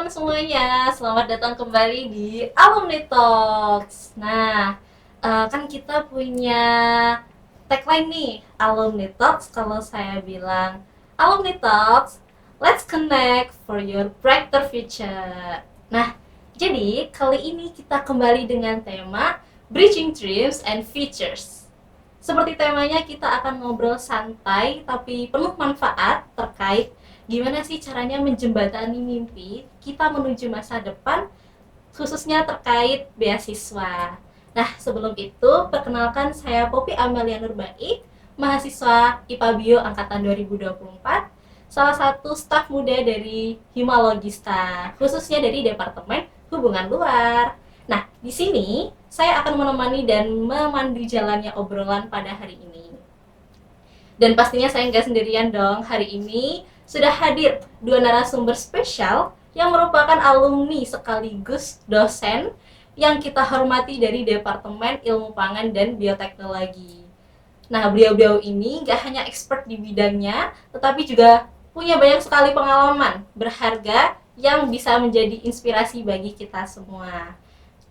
semuanya, selamat datang kembali di Alumni Talks. Nah, kan kita punya tagline nih, Alumni Talks. Kalau saya bilang Alumni Talks, let's connect for your brighter future. Nah, jadi kali ini kita kembali dengan tema Bridging Dreams and Futures. Seperti temanya, kita akan ngobrol santai tapi penuh manfaat terkait gimana sih caranya menjembatani mimpi kita menuju masa depan, khususnya terkait beasiswa. Nah, sebelum itu, perkenalkan saya Poppy Amelia Nurbaik, mahasiswa IPA Bio Angkatan 2024, salah satu staf muda dari Himalogista, khususnya dari Departemen Hubungan Luar. Nah, di sini saya akan menemani dan memandu jalannya obrolan pada hari ini. Dan pastinya saya nggak sendirian dong. Hari ini sudah hadir dua narasumber spesial yang merupakan alumni sekaligus dosen yang kita hormati dari Departemen Ilmu Pangan dan Bioteknologi. Nah, beliau-beliau ini nggak hanya expert di bidangnya, tetapi juga punya banyak sekali pengalaman berharga yang bisa menjadi inspirasi bagi kita semua.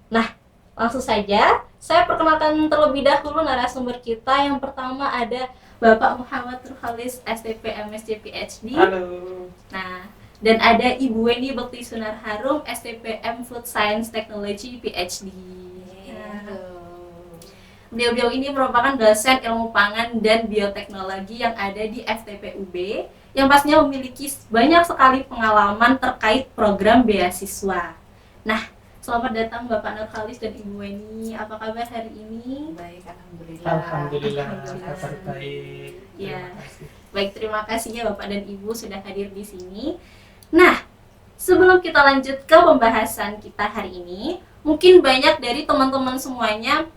Nah, langsung saja saya perkenalkan terlebih dahulu narasumber kita. Yang pertama ada Bapak Muhammad Nurkhalis, STP MSc PhD. Halo. Nah, dan ada Ibu Weni Bekti Sunar Harum, STP M Food Science Technology PhD. Halo. Beliau-beliau ini merupakan dosen ilmu pangan dan bioteknologi yang ada di FTP UB, yang pastinya memiliki banyak sekali pengalaman terkait program beasiswa. Nah, selamat datang Bapak Nurkhalis dan Ibu Weni. Apa kabar hari ini? Baik, alhamdulillah. Alhamdulillah, Alhamdulillah. kabar baik. Ya. Terima kasih. Baik, terima kasih ya Bapak dan Ibu sudah hadir di sini. Nah, sebelum kita lanjut ke pembahasan kita hari ini, mungkin banyak dari teman-teman semuanya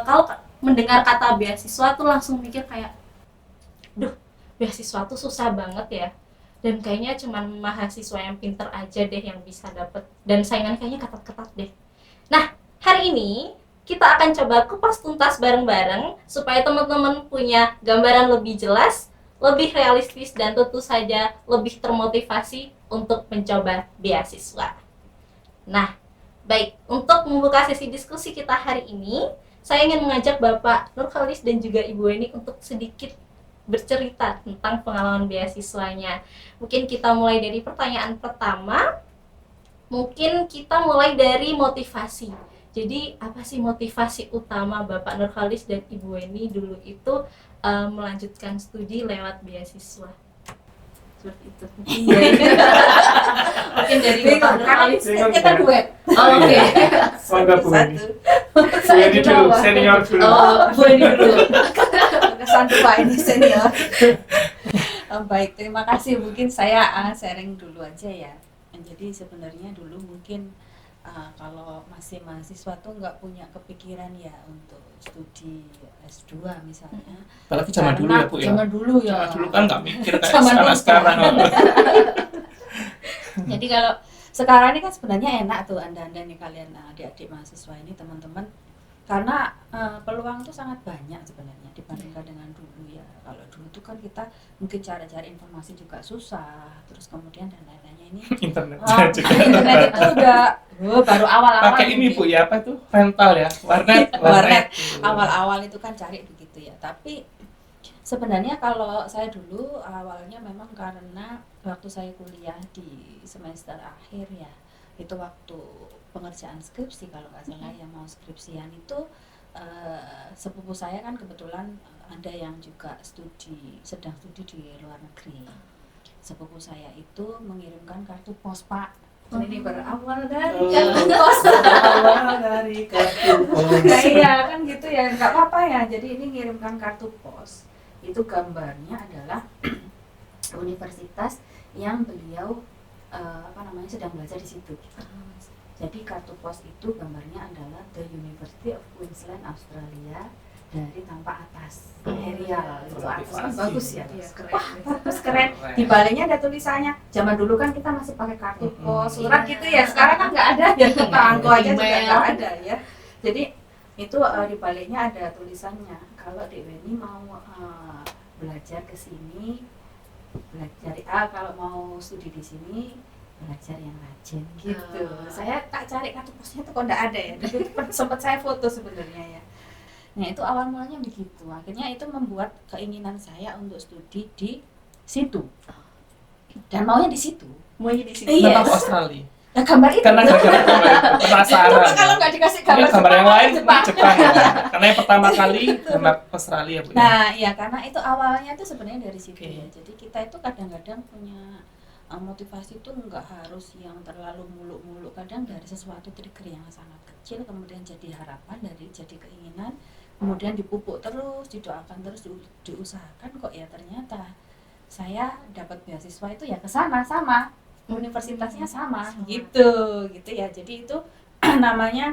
kalau mendengar kata beasiswa tuh langsung mikir kayak, duh, beasiswa tuh susah banget ya. Dan kayaknya cuman mahasiswa yang pinter aja deh yang bisa dapet. Dan saingan kayaknya ketat-ketat deh. Nah, hari ini kita akan coba kupas tuntas bareng-bareng supaya teman-teman punya gambaran lebih jelas, lebih realistis, dan tentu saja lebih termotivasi untuk mencoba beasiswa. Nah, baik, untuk membuka sesi diskusi kita hari ini, saya ingin mengajak Bapak Nurkhalis dan juga Ibu Weni untuk sedikit bercerita tentang pengalaman beasiswanya. Mungkin kita mulai dari pertanyaan pertama. Mungkin kita mulai dari motivasi. Jadi apa sih motivasi utama Bapak Nurkhalis dan Ibu Weni dulu itu melanjutkan studi lewat beasiswa? Seperti itu. Mungkin dari Bapak Nurkhalis. Kita duet. Oh, oke. Mangga Bu Weni. Bu Saya Weni di dulu, bawah. senior dulu. Oh, Bu Weni dulu. Kesan tua ini senior. Baik, terima kasih. Mungkin saya sharing dulu aja ya. Jadi sebenarnya dulu mungkin kalau masih mahasiswa tuh nggak punya kepikiran ya untuk studi S2 misalnya. Apalagi zaman dulu ya Bu ya. Zaman dulu ya. Zaman dulu kan nggak mikir kayak Zaman dulu. sekarang. Jadi kalau sekarang ini kan sebenarnya enak tuh anda nih kalian adik-adik mahasiswa ini teman-teman, karena peluang tuh sangat banyak sebenarnya dibandingkan dengan dulu ya. Kalau dulu tuh kan kita mungkin cari informasi juga susah, terus kemudian dan lain-lainnya ini Internet juga. internet itu udah baru awal-awal Pakai ini Bu mungkin. ya, apa tuh? Rental ya, warnet. Warnet. Gitu. Awal-awal itu kan cari begitu ya, tapi sebenarnya kalau saya dulu awalnya memang karena waktu saya kuliah di semester akhir ya, itu waktu pengerjaan skripsi kalau nggak salah ya, mau skripsian itu sepupu saya kan kebetulan ada yang juga sedang studi di luar negeri. Sepupu saya itu mengirimkan kartu pos Pak. Ini berawal dari kartu pos. Awal dari kartu pos. Nah, iya kan gitu ya, nggak apa-apa ya. Jadi ini ngirimkan kartu pos. Itu gambarnya adalah universitas yang beliau sedang belajar di situ. Jadi kartu pos itu gambarnya adalah The University of Queensland Australia dari tampak atas, aerial itu atas kan bagus ya. Iya, keren. Wah, bagus keren. Di baliknya ada tulisannya. Zaman dulu kan kita masih pakai kartu pos, surat gitu ya. Sekarang kan nggak ada ya, perangko aja juga Email. nggak ada ya. Jadi itu di baliknya ada tulisannya. Kalau Dek Weni mau belajar ke sini, belajar kalau mau studi di sini belajar yang rajin gitu. Saya tak cari kartu posnya tuh kok nggak ada ya. Dulu sempat saya foto sebenarnya ya. Nah itu awal mulanya begitu. Akhirnya itu membuat keinginan saya untuk studi di situ. Dan maunya di situ. Maunya di sini. Iya. Kenapa ke Australia? Nah gambar itu. Karena gara-gara gambar itu penasaran. Coba kalau nggak dikasih gambar, Mungkin gambar yang Jepang, lain Jepang. Jepang ya. Karena yang pertama kali gambar Australia Bu. Nah, ya karena itu awalnya itu sebenarnya dari situ Oke. ya. Jadi kita itu kadang-kadang punya motivasi itu nggak harus yang terlalu muluk-muluk. Kadang dari sesuatu trigger yang sangat kecil kemudian jadi harapan, dari jadi keinginan, kemudian dipupuk terus, didoakan terus, diusahakan kok ya ternyata saya dapat beasiswa itu ya ke sana sama, universitasnya sama gitu ya. Jadi itu namanya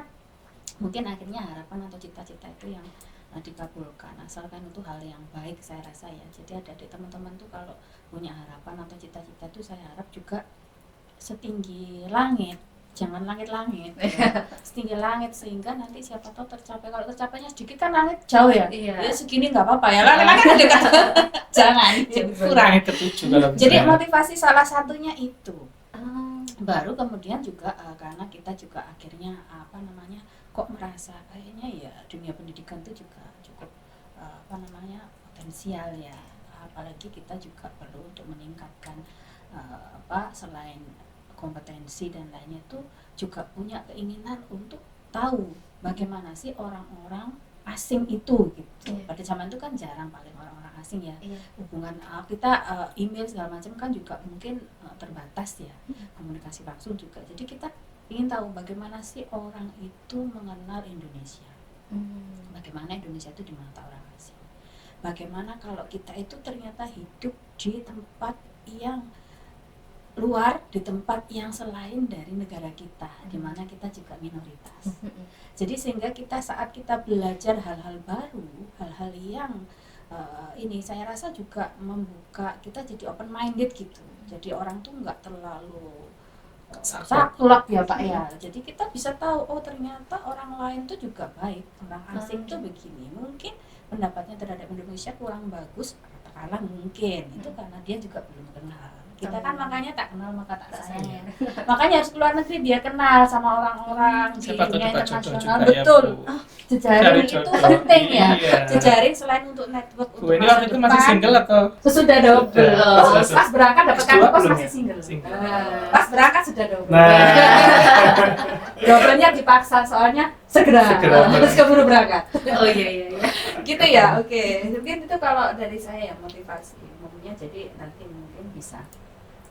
mungkin akhirnya harapan atau cita-cita itu yang dikabulkan, asalkan itu hal yang baik saya rasa ya. Jadi adik-adik teman-teman tuh kalau punya harapan atau cita-cita tuh saya harap juga setinggi langit, jangan langit-langit ya. Setinggi langit sehingga nanti siapa tahu tercapai. Kalau tercapainya sedikit kan langit jauh ya, Iya. ya segini nggak apa-apa ya, langit-langit dekat. Jangan kurang. Langit ketujuh kalau bisa. Jadi motivasi salah satunya itu. Oh. Baru kemudian juga karena kita juga akhirnya kok merasa kayaknya ya dunia pendidikan itu juga cukup potensial ya, apalagi kita juga perlu untuk meningkatkan selain kompetensi dan lainnya tuh juga punya keinginan untuk tahu bagaimana sih orang-orang asing itu gitu. Iya. Pada zaman itu kan jarang paling orang-orang asing ya. Iya. Hubungan kita email segala macam kan juga mungkin terbatas ya, komunikasi langsung juga. Jadi kita ingin tahu bagaimana sih orang itu mengenal Indonesia, bagaimana Indonesia itu di mata orang asing, bagaimana kalau kita itu ternyata hidup di tempat yang luar, di tempat yang selain dari negara kita, di mana kita juga minoritas. Jadi sehingga kita saat kita belajar hal-hal baru, hal-hal yang ini saya rasa juga membuka kita jadi open minded gitu. Jadi orang tuh nggak terlalu saklek ya Pak ya. Jadi kita bisa tahu oh ternyata orang lain tuh juga baik, orang asing tuh begini. Mungkin pendapatnya terhadap Indonesia kurang bagus, katakanlah mungkin itu karena dia juga belum kenal. Kita kan makanya tak kenal maka tak sayang ya. Makanya harus keluar negeri biar kenal sama orang-orang di Siapa tahu dunia dapat jodoh internasional. juga ya, Betul. Bu. Jejaring Cari itu jodoh. penting ya. Iya. Jejaring selain untuk network Bu untuk ini masa waktu itu masih depan. single atau Sudah double. Sudah. Pas berangkat dapat S2 kartu pos belum masih ya? single. Single. Pas berangkat sudah double. Nah. Double-nya dipaksa soalnya segera. Segera. Terus keburu berangkat. Oh iya. Gitu ya. Oke. Mungkin itu kalau dari saya motivasi. Mungkin jadi nanti mungkin bisa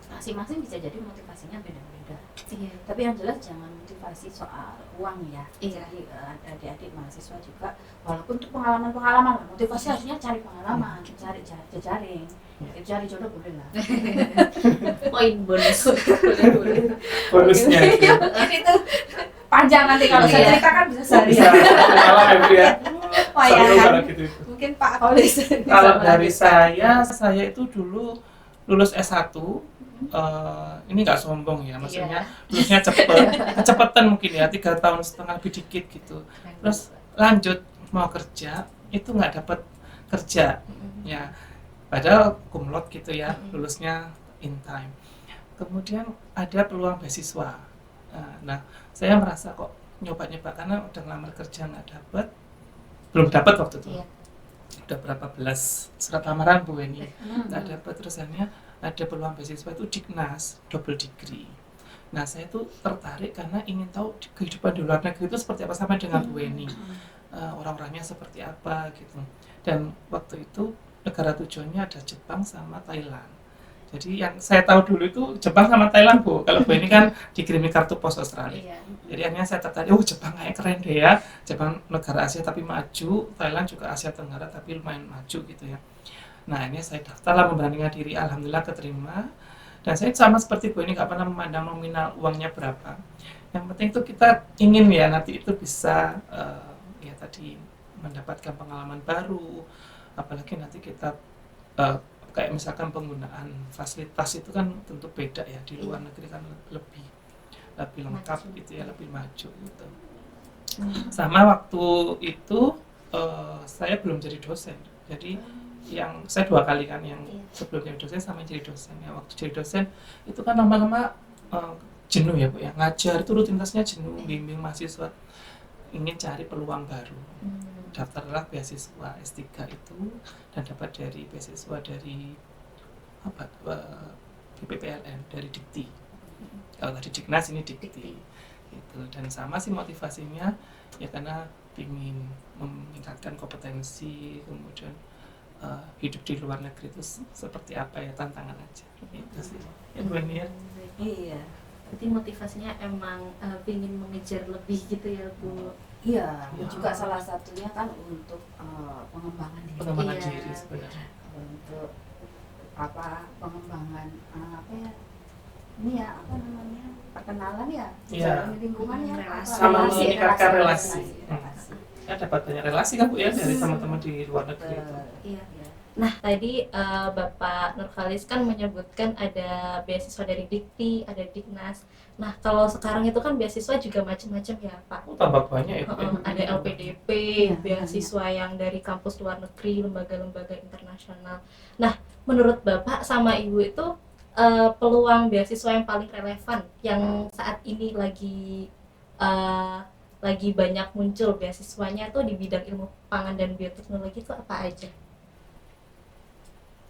masing-masing bisa jadi motivasinya beda-beda. Iya. Tapi yang jelas jangan motivasi soal uang ya. Iya. Jadi adik-adik mahasiswa juga walaupun untuk pengalaman-pengalaman lah, motivasi harusnya cari pengalaman, cari jejaring, cari jodoh boleh lah. Poin bonus. bonusnya itu. Ini tuh panjang nanti kalau saya Iya. ceritakan bisa sehari. Bisa malam ya Bu ya. Oh ya Seru kan. kalau gitu itu. Mungkin Pak Kolis. Kalau dari saya itu dulu lulus S1 ini nggak sombong ya, maksudnya lulusnya kecepatan mungkin ya 3,5 tahun lebih dikit gitu. Terus lanjut mau kerja itu nggak dapat kerja ya, padahal cum laude gitu ya, lulusnya in time. Kemudian ada peluang beasiswa. Nah saya merasa kok nyoba-nyoba karena udah ngelamar kerja nggak dapat, belum dapat waktu itu. Iya. Udah berapa belas surat lamaran Bu ini nggak dapat, terusannya ada peluang beasiswa itu Dignas double degree. Nah saya tuh tertarik karena ingin tahu kehidupan di luar negeri itu seperti apa, sama dengan Bu Eni, orang-orangnya seperti apa gitu. Dan waktu itu negara tujuannya ada Jepang sama Thailand. Jadi yang saya tahu dulu itu Jepang sama Thailand Bu. Kalau Bu Eni kan dikirimi kartu pos Australia. Iya. Jadi akhirnya saya tertarik, oh Jepang kayak keren deh ya. Jepang negara Asia tapi maju, Thailand juga Asia Tenggara tapi lumayan maju gitu ya. Nah ini saya daftarlah, memberanikan diri, alhamdulillah keterima. Dan saya sama seperti Bu ini nggak pernah memandang nominal uangnya berapa. Yang penting itu kita ingin ya nanti itu bisa ya tadi mendapatkan pengalaman baru. Apalagi nanti kita kayak misalkan penggunaan fasilitas itu kan tentu beda ya, di luar negeri kan lebih lengkap gitu ya, lebih maju gitu. Sama waktu itu saya belum jadi dosen, jadi yang saya 2 kali kan, yang sebelum jadi dosen sama jadi dosen ya. Waktu jadi dosen itu kan lama-lama eh, jenuh ya Bu ya, ngajar itu rutinitasnya jenuh, bimbing mahasiswa ingin cari peluang baru. Daftarlah beasiswa S3 itu dan dapat dari beasiswa dari apa BPPLN, dari Dikti. Kalau tadi Dignas ini Dikti. Gitu. Dan sama sih motivasinya ya karena ingin meningkatkan kompetensi, kemudian hidup di luar negeri itu seperti apa ya, tantangan aja. Itu sih. Ya Bu Eni ya. Iya. Berarti motivasinya emang ingin mengejar lebih gitu ya Bu. Iya, Ya. juga salah satunya kan untuk pengembangan diri. Pengembangan Iya. diri sebenarnya. Untuk pengembangan apa ya? Ini ya apa namanya? Perkenalan ya. Iya. Lingkungan ya. Relasi. Sama meningkatkan relasi. relasi. Ya dapat banyak relasi kan Bu ya dari teman-teman di luar negeri itu. Iya. Nah, tadi Bapak Nurkhalis kan menyebutkan ada beasiswa dari Dikti, ada Dignas. Nah, kalau sekarang itu kan beasiswa juga macam-macam ya, Pak. Oh, tambah banyak ya Bu ya. Ada LPDP, beasiswa yang dari kampus luar negeri, lembaga-lembaga internasional. Nah, menurut Bapak sama Ibu itu peluang beasiswa yang paling relevan yang saat ini lagi banyak muncul beasiswanya tuh di bidang ilmu pangan dan bioteknologi itu apa aja?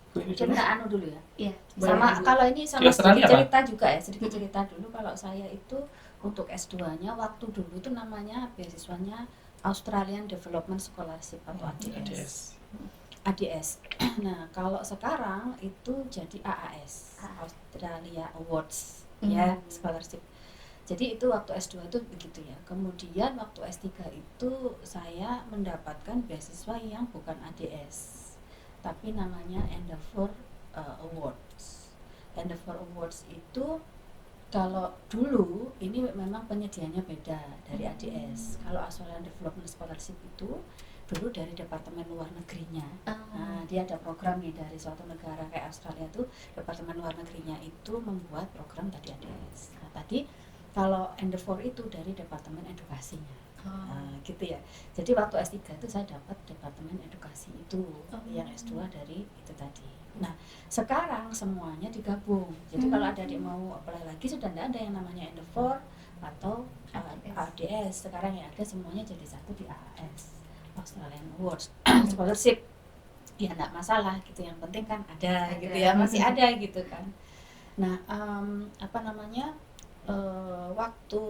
Bu ini Mungkin dulu. nggak anu dulu ya. Iya, Sama kalau ini Di sama Australia, sedikit Pak? cerita juga ya, sedikit cerita dulu kalau saya itu untuk S2-nya waktu dulu itu namanya beasiswanya Australian Development Scholarship atau ADS. ADS. Nah, kalau sekarang itu jadi AAS, Australia Awards ya, scholarship. Jadi itu waktu S2 itu begitu ya. Kemudian waktu S3 itu saya mendapatkan beasiswa yang bukan ADS, tapi namanya Endeavour Awards. Endeavour Awards itu kalau dulu ini memang penyediaannya beda dari ADS. Kalau Australian Development Scholarship itu dulu dari Departemen Luar Negerinya. Nah, dia ada program nih dari suatu negara kayak Australia tuh, Departemen Luar Negerinya itu membuat program tadi ADS. Nah, tadi kalau Endeavour itu dari Departemen Edukasinya. Nah, gitu ya. Jadi waktu S3 itu saya dapat Departemen Edukasi itu, yang S2 dari itu tadi. Nah, sekarang semuanya digabung. Jadi kalau ada adik mau apply lagi sudah tidak ada yang namanya Endeavour atau ADS. Sekarang yang ada semuanya jadi satu di AAS, Australian Awards Scholarship. Ya enggak masalah gitu, yang penting kan ada gitu ya, masih ada gitu kan. Nah, apa namanya? Waktu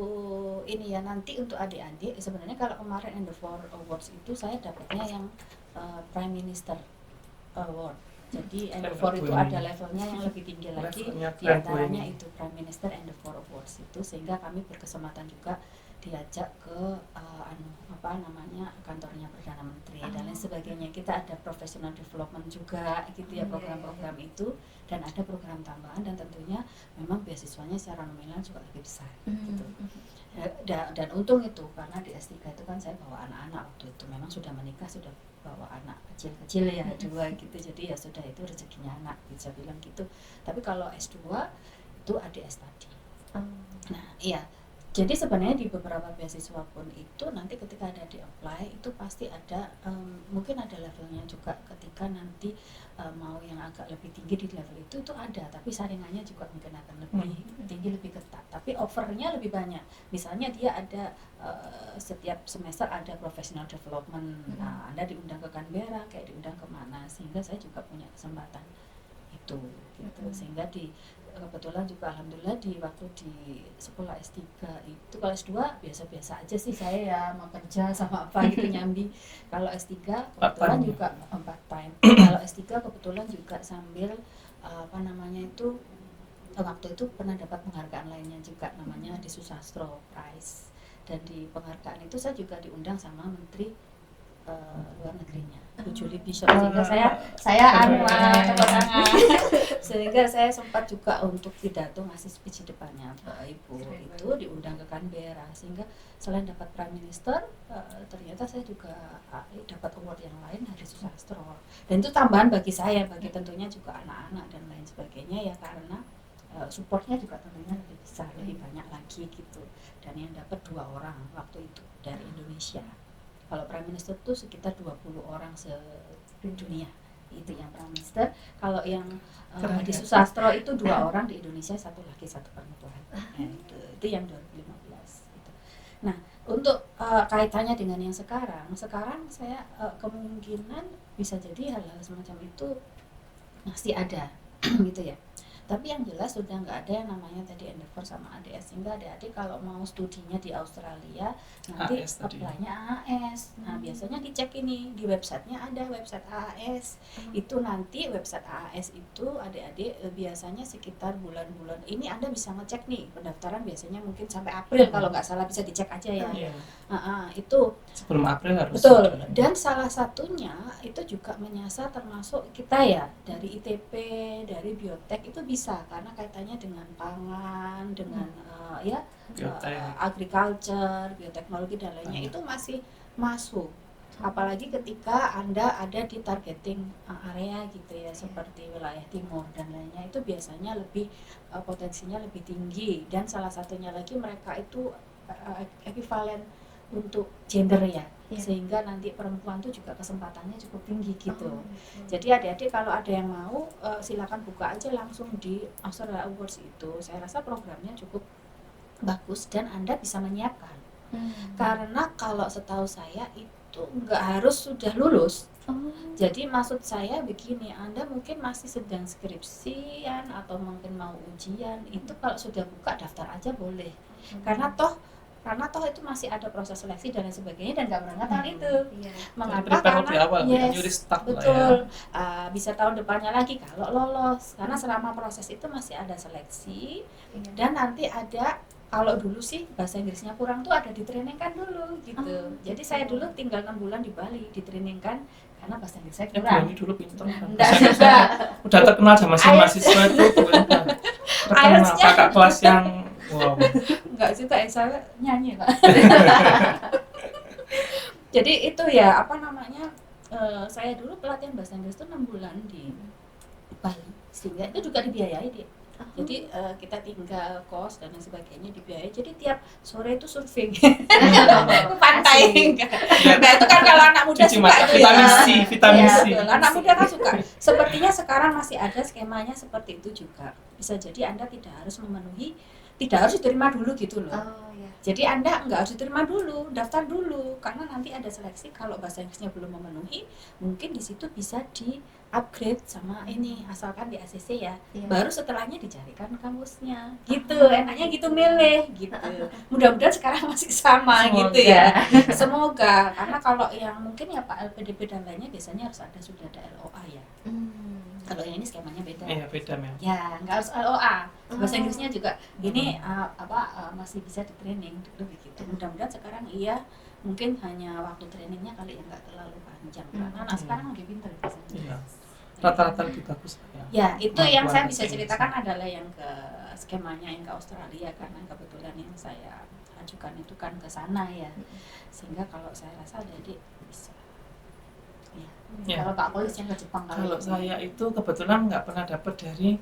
ini ya nanti untuk adik-adik sebenarnya kalau kemarin Endeavour Awards itu saya dapatnya yang Prime Minister Award. Jadi Endeavour itu ada levelnya yang lebih tinggi lagi, di antaranya itu Prime Minister Endeavour Awards itu, sehingga kami berkesempatan juga diajak ke kantornya Perdana Menteri dan lain sebagainya. Kita ada professional development juga gitu ya, program-program itu, dan ada program tambahan, dan tentunya memang beasiswanya secara nominal juga lebih besar gitu. Dan untung itu karena di S3 itu kan saya bawa anak-anak waktu itu, memang sudah menikah, sudah bawa anak kecil-kecil ya, 2 gitu, jadi ya sudah, itu rezekinya anak bisa bilang gitu. Tapi kalau S2 itu ADS tadi. Nah iya, jadi sebenarnya di beberapa beasiswa pun itu nanti ketika ada di apply itu pasti ada mungkin ada levelnya juga, ketika nanti mau yang agak lebih tinggi di level itu ada, tapi saringannya juga mungkin akan lebih tinggi, lebih ketat, tapi offernya lebih banyak. Misalnya dia ada setiap semester ada professional development, nah, Anda diundang ke Canberra, kayak diundang kemana, sehingga saya juga punya kesempatan itu gitu. Sehingga kebetulan juga alhamdulillah di waktu di sekolah S3 itu, kalau S2 biasa-biasa aja sih saya ya, mau kerja sama apa gitu nyambi. Kalau S3 kebetulan juga 4 time. Kalau S3 kebetulan juga sambil waktu itu pernah dapat penghargaan lainnya juga, namanya di Susastro Prize, dan di penghargaan itu saya juga diundang sama Menteri luar negerinya, Bu Julie Bishop, sehingga saya tepuk tangan. Sehingga saya sempat juga untuk pidato ngasih speech di depannya Ibu itu, diundang ke Canberra, sehingga selain dapat Prime Minister ternyata saya juga dapat award yang lain dari Susastro, dan itu tambahan bagi saya, bagi tentunya juga anak-anak dan lain sebagainya ya, karena supportnya juga tentunya lebih besar, lebih banyak lagi gitu. Dan yang dapat 2 orang waktu itu dari Indonesia. Kalau Prime Minister itu sekitar 20 orang sedunia itu yang Pramister. Kalau yang Keren, di ya. Susastro itu 2 orang, di Indonesia 1 laki 1 perempuan. Nah, itu yang 2015 gitu. Nah, untuk kaitannya dengan yang sekarang saya kemungkinan bisa jadi hal-hal semacam itu masih ada gitu ya. Tapi yang jelas sudah nggak ada yang namanya tadi Endeavor sama ADS, sehingga adik-adik kalau mau studinya di Australia nanti AS tadi. apply-nya AAS. Nah, biasanya dicek ini di websitenya, ada website AAS. Itu nanti website AAS itu adik-adik biasanya sekitar bulan-bulan ini Anda bisa ngecek nih pendaftaran, biasanya mungkin sampai April kalau nggak salah, bisa dicek aja ya. Iya. Itu Sebelum April harus. betul. sudah. Dan salah satunya itu juga menyasar termasuk kita ya, dari ITP, dari biotek itu bisa, karena kaitannya dengan pangan, dengan Biotek. agriculture, bioteknologi dan lainnya, itu masih masuk. Apalagi ketika Anda ada di targeting area gitu ya, seperti wilayah timur dan lainnya, itu biasanya lebih potensinya lebih tinggi. Dan salah satunya lagi mereka itu ekivalen untuk gender ya, sehingga nanti perempuan tuh juga kesempatannya cukup tinggi gitu. Jadi adik-adik kalau ada yang mau silakan buka aja langsung di Australia Awards itu. Saya rasa programnya cukup bagus dan Anda bisa menyiapkan. Karena kalau setahu saya itu nggak harus sudah lulus. Jadi maksud saya begini, Anda mungkin masih sedang skripsian atau mungkin mau ujian, itu kalau sudah buka daftar aja boleh. Karena toh itu masih ada proses seleksi dan lain sebagainya, dan nggak berangkat tahun itu. Mengapa? Prepare lebih awal, Yes, nyuri start betul. lah ya. Bisa tahun depannya lagi kalau lolos. Karena selama proses itu masih ada seleksi, dan nanti ada, kalau dulu sih bahasa Inggrisnya kurang tuh ada ditrainingkan dulu gitu. Jadi saya dulu tinggal 6 bulan di Bali ditrainingkan karena bahasa Inggris saya kurang. Ini dulu pinter. Enggak juga. Udah terkenal sama mahasiswa itu, udah terkenal IELTS-nya. kakak kelas yang wow. Enggak juga ya, saya nyanyi Pak. Jadi itu ya, apa namanya, saya dulu pelatihan bahasa Inggris itu 6 bulan di Bali, sehingga itu juga dibiayai dia. Jadi kita tinggal kos dan lain sebagainya dibiayai. Jadi tiap sore itu surfing ke pantai. Nah itu kan kalau anak muda Cuci suka mata, itu vitamin ya. C. Betul. Anak muda kan suka. Sepertinya sekarang masih ada skemanya seperti itu juga. Bisa jadi Anda tidak harus diterima dulu gitu loh. Jadi Anda nggak harus diterima dulu, daftar dulu, karena nanti ada seleksi. Kalau bahasa Inggrisnya belum memenuhi, mungkin di situ bisa di upgrade sama ini, asalkan di ACC ya. Baru setelahnya dicarikan kampusnya, gitu. Enaknya gitu, milih gitu. Mudah-mudahan sekarang masih sama. Semoga. Gitu ya. Semoga, karena kalau yang mungkin ya Pak LPDP dan lainnya biasanya harus sudah ada LOA ya. Kalau yang ini skemanya beda. Iya, beda Mel. Ya, nggak harus LOA. Bahasa Inggrisnya juga ini masih bisa di training lebih gitu. Mudah-mudahan sekarang mungkin hanya waktu trainingnya kali ya nggak terlalu panjang. Karena anak sekarang lebih pintar biasanya. Iya. Rata-rata lebih bagus ya. Ya, itu yang saya bisa Kemampuan ceritakan adalah yang ke skemanya yang ke Australia, karena kebetulan yang saya ajukan itu kan ke sana ya. Sehingga kalau saya rasa jadi bisa. Ya. Kalau Pak Polis yang ke Jepang kali Kalau ini. saya itu kebetulan nggak pernah dapat dari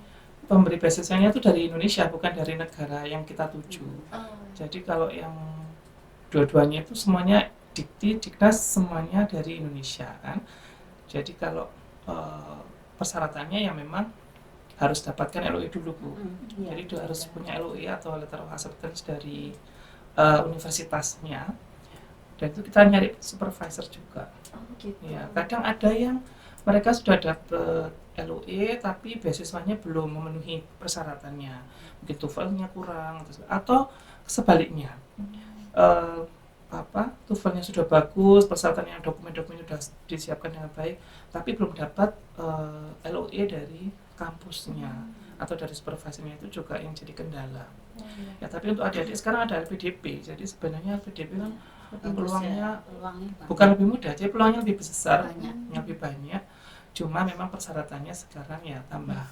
pemberi beasiswanya itu dari Indonesia, bukan dari negara yang kita tuju. Jadi kalau yang dua-duanya itu semuanya Dikti, Diknas semuanya dari Indonesia kan. Jadi kalau persyaratannya ya memang harus dapatkan LOE dulu Bu. Jadi harus punya LOE atau letter of acceptance dari universitasnya. Dan itu kita nyari supervisor juga. Gitu. Ya, kadang ada yang mereka sudah dapat LOE tapi beasiswanya belum memenuhi persyaratannya, mungkin TOEFL-nya kurang atau sebaliknya. TOEFL-nya sudah bagus, persyaratannya dokumen-dokumen sudah disiapkan dengan baik, tapi belum dapat LOE dari kampusnya atau dari supervisornya, itu juga yang jadi kendala. Ya, tapi untuk adik-adik sekarang ada LPDP, jadi sebenarnya LPDP kan peluangnya bukan lebih mudah, jadi peluangnya lebih besar, lebih banyak. Cuma memang persyaratannya sekarang ya tambah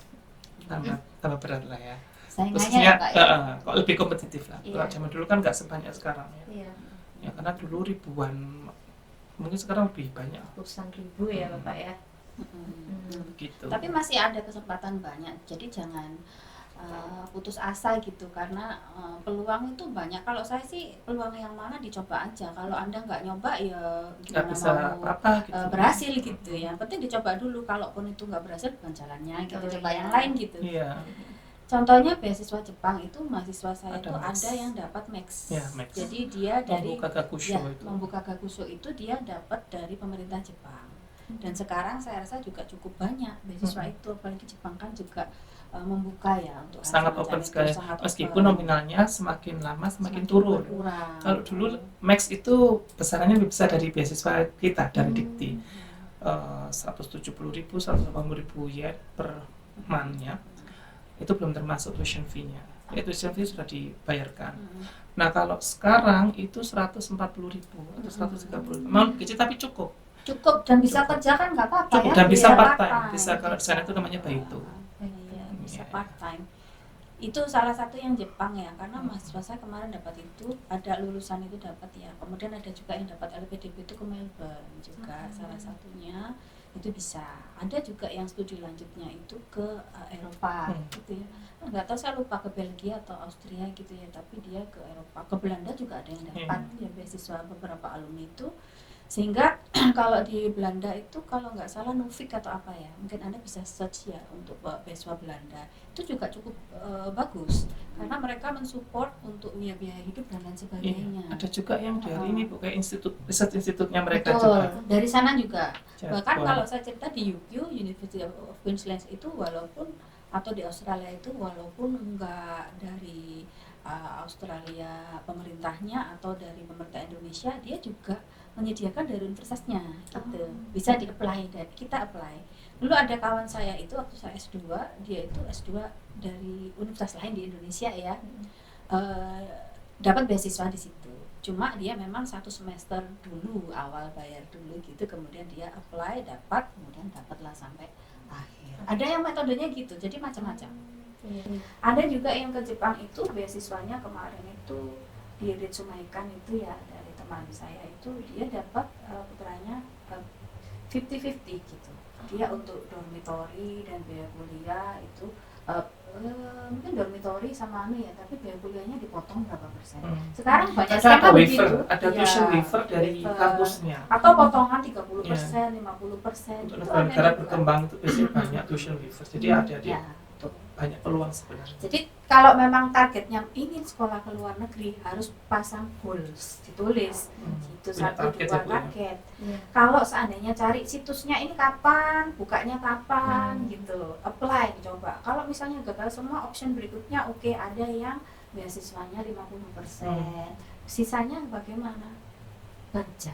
berat lah ya. Khususnya kok lebih kompetitif lah. Kalau zaman dulu kan nggak sebanyak sekarang ya. Ya karena dulu ribuan, mungkin sekarang lebih banyak. Ratusan ribu ya Bapak ya. Gitu. Tapi masih ada kesempatan banyak, jadi jangan putus asa gitu, karena peluang itu banyak. Kalau saya sih peluang yang mana dicoba aja. Kalau Anda nggak nyoba ya Nggak gimana bisa mau apa-apa gitu. berhasil gitu ya. Yang penting dicoba dulu. Kalaupun itu nggak berhasil bukan jalannya, kita Oh, coba iya. yang lain gitu. Iya. Contohnya beasiswa Jepang itu mahasiswa saya Ada itu Max. ada yang dapat Max. Ya, Max. Jadi dia dari Membuka Gakusho ya, itu. membuka Gakusho itu dia dapat dari pemerintah Jepang. Dan sekarang saya rasa juga cukup banyak beasiswa itu, apalagi Jepang kan juga membuka ya untuk Sangat anak-anak open itu, sekali. sangat Meskipun open. nominalnya semakin lama semakin Semakin turun. berkurang. Kalau dulu Max itu besarannya lebih besar dari beasiswa kita dari Dikti. 170.000, 180.000 yen per month-nya. Itu belum termasuk tuition fee-nya. Ya, tuition fee sudah dibayarkan. Nah, kalau sekarang itu 140.000 atau 130. Memang kecil tapi cukup. Cukup dan bisa Cukup. kerja kan nggak apa-apa Cukup ya. dan bisa Bisa part-time. Bisa kalau di sana itu namanya baito. Iya, bisa Iya. part time. Itu salah satu yang Jepang ya, karena mahasiswa saya kemarin dapat itu, ada lulusan itu dapat ya. Kemudian ada juga yang dapat LPDP itu ke Melbourne juga, salah satunya itu bisa. Ada juga yang studi lanjutnya itu ke Eropa gitu ya. Nggak tahu, saya lupa ke Belgia atau Austria gitu ya, tapi dia ke Eropa. Ke Belanda juga ada yang dapat ya beasiswa, beberapa alumni itu. Sehingga kalau di Belanda itu kalau nggak salah Nufik atau apa ya, mungkin Anda bisa search ya untuk beasiswa Belanda, itu juga cukup bagus karena mereka mensupport untuk biaya hidup dan lain sebagainya. Iya. Ada juga yang dari ini bu, kayak research institutnya mereka Betul, juga. dari sana juga. Bahkan Jadwal. kalau saya cerita di UQ, University of Queensland itu walaupun, atau di Australia itu walaupun enggak dari Australia pemerintahnya atau dari pemerintah Indonesia, dia juga menyediakan dari universitasnya gitu. Bisa di-apply, dan kita apply. Dulu ada kawan saya itu waktu saya S2, dia itu S2 dari universitas lain di Indonesia ya. Dapat beasiswa di situ. Cuma dia memang 1 semester dulu, awal bayar dulu gitu, kemudian dia apply, dapat, kemudian dapatlah sampai akhir. Ada yang metodenya gitu, jadi macam-macam. Ada juga yang ke Jepang itu beasiswanya kemarin itu di Ritsumeikan itu ya, dari teman saya itu dia dapat putranya 50-50 gitu. Dia untuk dormitory dan biaya kuliah itu mungkin dormitory sama anu ya, tapi biaya kuliahnya dipotong berapa persen. Sekarang banyak Ada skema waiver, begitu. ada Ya, tuition waiver dari waiver. kampusnya. Atau potongan 30%, 50%. Untuk Itu negara-negara ada juga. berkembang itu biasanya banyak tuition waiver. Jadi ada Ya. banyak peluang sebenarnya. Jadi kalau memang targetnya ingin sekolah ke luar negeri, harus pasang goals, ditulis itu Punya 1, 2 target ya, Bu, ya? target. Kalau seandainya cari situsnya ini kapan, bukanya kapan gitu, apply, coba. Kalau misalnya gagal semua, option berikutnya oke, ada yang beasiswanya 50%. Sisanya bagaimana? Kerja.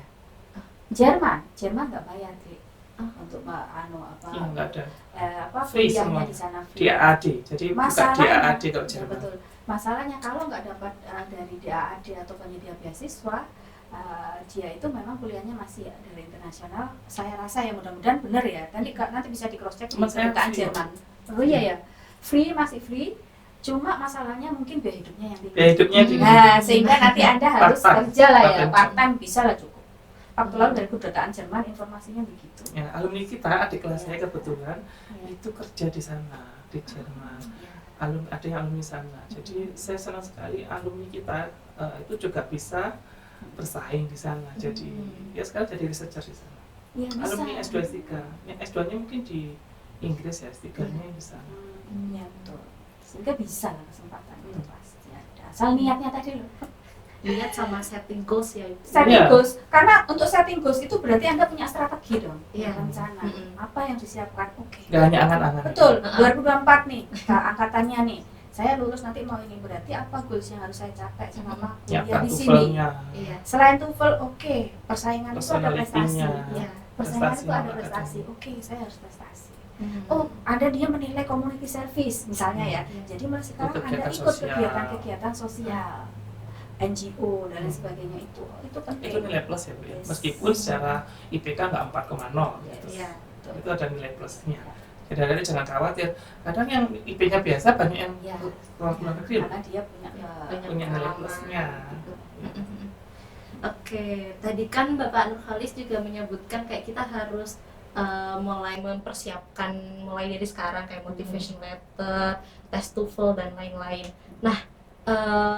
Jerman nggak bayar, Dek. Untuk Iya, nggak ada. kuliahnya Free semua. di sana free. DAAD, jadi bukan DAAD kalau ya, Jerman. betul. Masalahnya kalau nggak dapat dari DAAD atau penyedia beasiswa, dia itu memang kuliahnya masih dari internasional. Saya rasa ya, mudah-mudahan benar ya. Nanti bisa di cross check di Cuma saya kedutaan free. Jerman. Oh iya ya, free, masih free. Cuma masalahnya mungkin biaya hidupnya yang tinggi. Biaya hidupnya tinggi. Nah, sehingga nanti Anda harus Part-time. kerja lah ya, Part-time. part-time bisa lah cukup. Waktu lalu dari kedutaan Jerman informasinya begitu. Ya, alumni kita, adik kelas saya kebetulan Ya. itu kerja di sana, di Jerman. Ada yang alumni sana. Jadi saya senang sekali alumni kita itu juga bisa bersaing di sana. Jadi ya sekarang jadi researcher di sana. Ya, bisa. Alumni S2 S3. Yang S2-nya mungkin di Inggris ya, S3-nya di sana. Ya betul. Sehingga bisa lah kesempatan itu pasti ada. Asal niatnya tadi loh. Lihat sama setting goals ya Ibu. Setting Iya. goals. Karena untuk setting goals itu berarti Anda punya strategi dong. Iya. Rencana. Mm-mm. Apa yang disiapkan? Oke. Nggak hanya angan-angan. Betul. 2024 nih, angkatannya nih. Saya lulus nanti mau ini, berarti apa goals yang harus saya capai selama Ya, kuliah di sini? TOEFL-nya. Iya. Selain TOEFL, oke, persaingan itu ada prestasi. Personality-nya. Ya, persaingan itu ada Prestasi prestasi. yang Oke, saya harus prestasi. Mm. Oh, ada dia menilai community service misalnya ya. Jadi mulai sekarang Anda Kegiatan ikut sosial. kegiatan-kegiatan sosial, NGO dan lain sebagainya, itu penting. Itu nilai plus ya Bu ya. Yes. Meskipun secara IPK nggak 4,0 gitu. Iya, betul. Itu ada nilai plusnya. Jadi jangan khawatir. Kadang yang IP-nya biasa banyak yang Ya. keluar negeri loh. Karena dia punya Punya nilai plusnya. Oke, tadi kan Bapak Nurhalis juga menyebutkan kayak kita harus mulai mempersiapkan mulai dari sekarang kayak motivation letter, tes TOEFL dan lain-lain. Nah,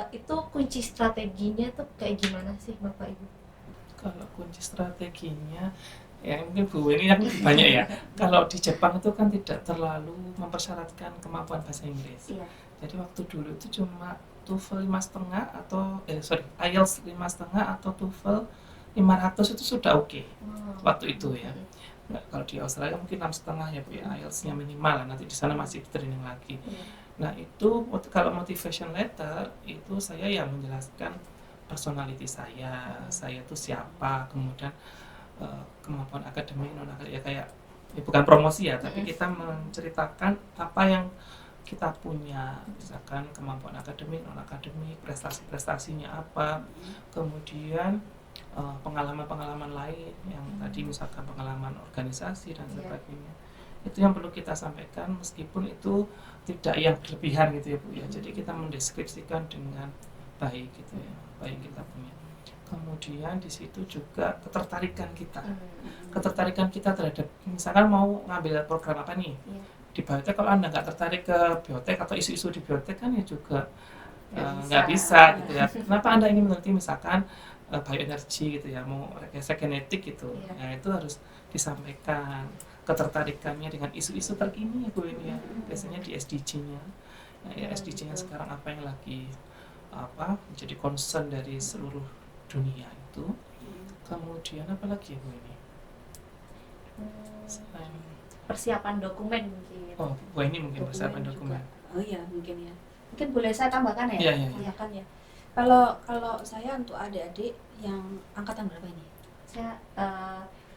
itu kunci strateginya tuh kayak gimana sih Bapak Ibu? Kalau kunci strateginya, ya mungkin Bu ini yang lebih banyak ya. Kalau di Jepang itu kan tidak terlalu mempersyaratkan kemampuan bahasa Inggris. Iya. Jadi waktu dulu itu cuma TOEFL 5,5 atau IELTS 5,5 atau TOEFL 500 itu sudah oke waktu itu ya. Nggak, kalau di Australia mungkin 6,5 ya Bu ya, IELTS-nya minimal lah, nanti di sana masih training lagi. Iya. Nah itu kalau motivation letter itu saya yang menjelaskan personality saya itu siapa, kemudian kemampuan akademik non akademik ya, kayak ya bukan promosi ya, tapi kita menceritakan apa yang kita punya, misalkan kemampuan akademik non akademik, prestasinya apa, kemudian pengalaman lain yang tadi misalkan pengalaman organisasi dan sebagainya. Itu yang perlu kita sampaikan meskipun itu tidak yang berlebihan gitu ya Bu ya. Jadi kita mendeskripsikan dengan baik gitu ya, apa yang kita punya. Kemudian di situ juga ketertarikan kita terhadap, misalkan mau ngambil program apa nih di biotek, kalau Anda nggak tertarik ke biotek atau isu-isu di biotek kan ya juga nggak bisa gitu ya. Kenapa Anda ingin meneliti misalkan bioenergi gitu ya, mau rekayasa genetik gitu, ya itu harus disampaikan ketertarikannya dengan isu-isu terkini ya Bu ini ya, biasanya di SDG-nya. Nah, ya SDG-nya sekarang apa yang lagi menjadi concern dari seluruh dunia itu. Kemudian apa lagi ya Bu ini? Persiapan dokumen mungkin. Oh, Bu ini mungkin persiapan dokumen. Oh iya, mungkin ya. Mungkin boleh saya tambahkan ya? Iya. Tambahkan ya. Kalau saya untuk adik-adik yang angkatan berapa ini? Saya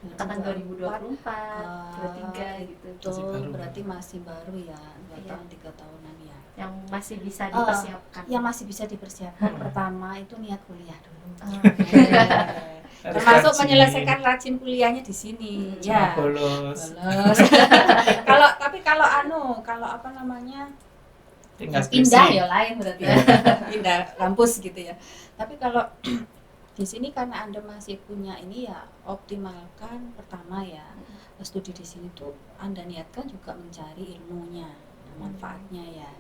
angkatan 2024, 23 gitu. Itu baru. berarti masih baru ya, 2 Iya. tahun 3 tahunan ya. Yang masih bisa dipersiapkan. Yang masih bisa dipersiapkan pertama itu niat kuliah dulu. Harus Termasuk rajin. menyelesaikan rajin kuliahnya di sini. Ya. Bolos. Kalau apa namanya? Tinggal Pindah skripsi. ya lain berarti ya. Pindah kampus gitu ya. Tapi kalau di sini karena Anda masih punya ini ya, optimalkan pertama ya. Studi di sini tuh Anda niatkan juga mencari ilmunya, manfaatnya ya.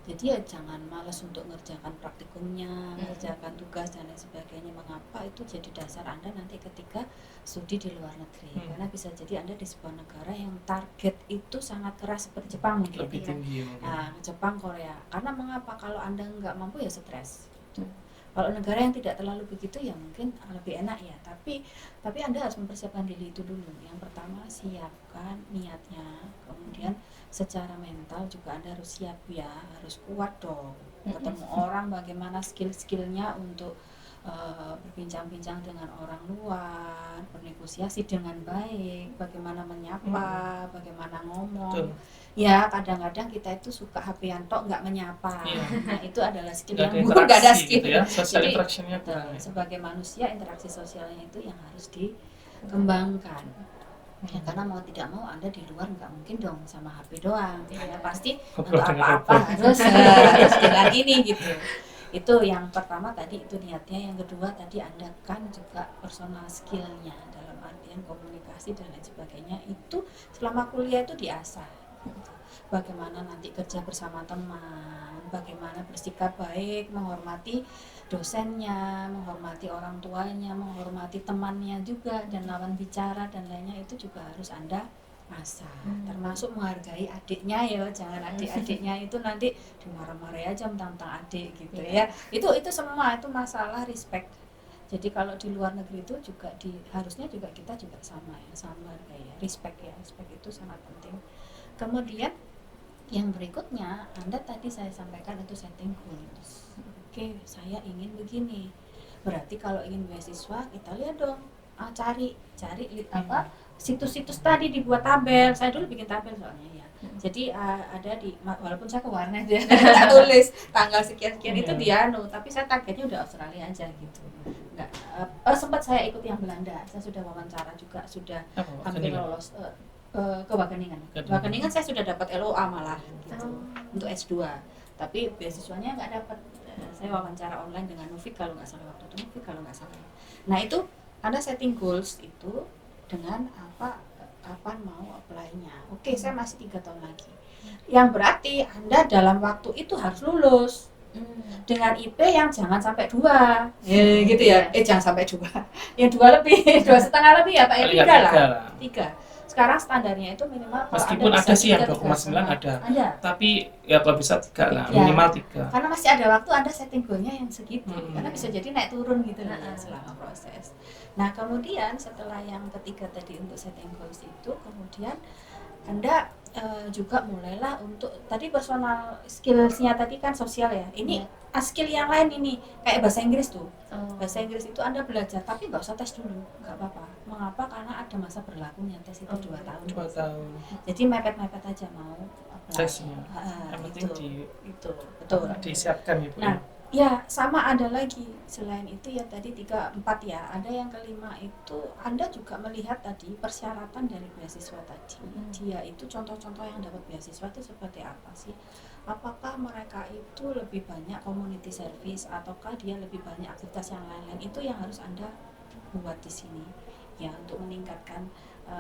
Jadi ya jangan malas untuk ngerjakan praktikumnya, ngerjakan tugas dan lain sebagainya. Mengapa itu jadi dasar Anda nanti ketika studi di luar negeri. Karena bisa jadi Anda di sebuah negara yang target itu sangat keras seperti Jepang mungkin. Lebih tinggi mungkin. Nah, Jepang, Korea. Karena mengapa? Kalau Anda nggak mampu ya stres. Kalau negara yang tidak terlalu begitu ya mungkin lebih enak ya. Tapi Anda harus mempersiapkan diri itu dulu. Yang pertama siapkan niatnya. Kemudian secara mental juga Anda harus siap ya, harus kuat dong. Ketemu orang bagaimana skill-skillnya untuk berbincang-bincang dengan orang luar, bernegosiasi dengan baik, bagaimana menyapa, bagaimana ngomong. Betul. Ya kadang-kadang kita itu suka HP-an tok nggak menyapa. Iya. Nah itu adalah skill Nggak yang ada buruk, nggak ada interaksi skill. gitu ya, social Jadi, interaction-nya kurang ya. sebagai manusia interaksi sosialnya itu yang harus dikembangkan. Ya, karena mau tidak mau Anda di luar nggak mungkin dong sama HP doang. Anda pasti untuk Ngobrol dengan apa-apa robot. harus dengan ini gitu. Itu yang pertama tadi, itu niatnya. Yang kedua tadi Anda kan juga personal skillnya dalam artian komunikasi dan lain sebagainya itu selama kuliah itu diasah. Bagaimana nanti kerja bersama teman, bagaimana bersikap baik, menghormati dosennya, menghormati orang tuanya, menghormati temannya juga, dan lawan bicara dan lainnya itu juga harus Anda asah. Termasuk menghargai adiknya ya, jangan adik-adiknya itu nanti dimarah-marahi aja tentang adik gitu ya. Itu semua itu masalah respect. Jadi kalau di luar negeri itu juga harusnya juga kita juga sama ya, sama hargai ya, respect ya, respect itu sangat penting. Kemudian yang berikutnya, Anda tadi saya sampaikan itu setting goals. Oke, saya ingin begini. Berarti kalau ingin beasiswa, kita lihat dong, cari apa situs-situs tadi, dibuat tabel. Saya dulu bikin tabel soalnya ya. Jadi ada walaupun saya ke warnet ya, tak tulis tanggal sekian-sekian itu dia tapi saya targetnya udah Australia aja gitu. Enggak, sempat saya ikut yang Belanda. Saya sudah wawancara juga, sudah hampir lolos. Ke Wageningen saya sudah dapat LOA malah gitu, untuk S2, tapi beasiswanya nggak dapat. Saya wawancara online dengan Nufik kalau nggak salah waktu itu, Nah itu Anda setting goals itu dengan apa, kapan mau apply-nya. Oke, saya masih 3 tahun lagi. Yang berarti Anda dalam waktu itu harus lulus dengan IP yang jangan sampai 2, gitu ya. Jangan sampai 2, yang 2 lebih, 2,5 lebih ya Pak, ya Paling 3 nggak lah. 3 lah. 3. Sekarang standarnya itu minimal kalau Meskipun Anda ada bisa sih yang 3, 2,9 ada. Ada. Tapi ya kalau bisa 3 lah, 3. minimal 3. Karena masih ada waktu Anda setting goalnya yang segitu, karena bisa jadi naik turun gitu loh ya, selama proses. Nah kemudian setelah yang ketiga tadi untuk setting goals itu, kemudian Anda juga mulailah untuk tadi personal skills-nya tadi kan sosial ya. Ini skill yang lain ini kayak bahasa Inggris tuh. Bahasa Inggris itu Anda belajar tapi nggak usah tes dulu, nggak apa-apa. Mengapa? Karena ada masa berlakunya tes itu 2 tahun. 2 tahun. Jadi mepet-mepet aja mau apply. Tesnya. Yang penting itu betul. Disiapkan ya Bu. Nah, ya sama ada lagi selain itu ya tadi 3, 4 ya. Ada yang kelima itu Anda juga melihat tadi persyaratan dari beasiswa tadi. Dia itu contoh-contoh yang dapat beasiswa itu seperti apa sih? Apakah mereka itu lebih banyak community service ataukah dia lebih banyak aktivitas yang lain-lain? Itu yang harus Anda buat di sini ya untuk meningkatkan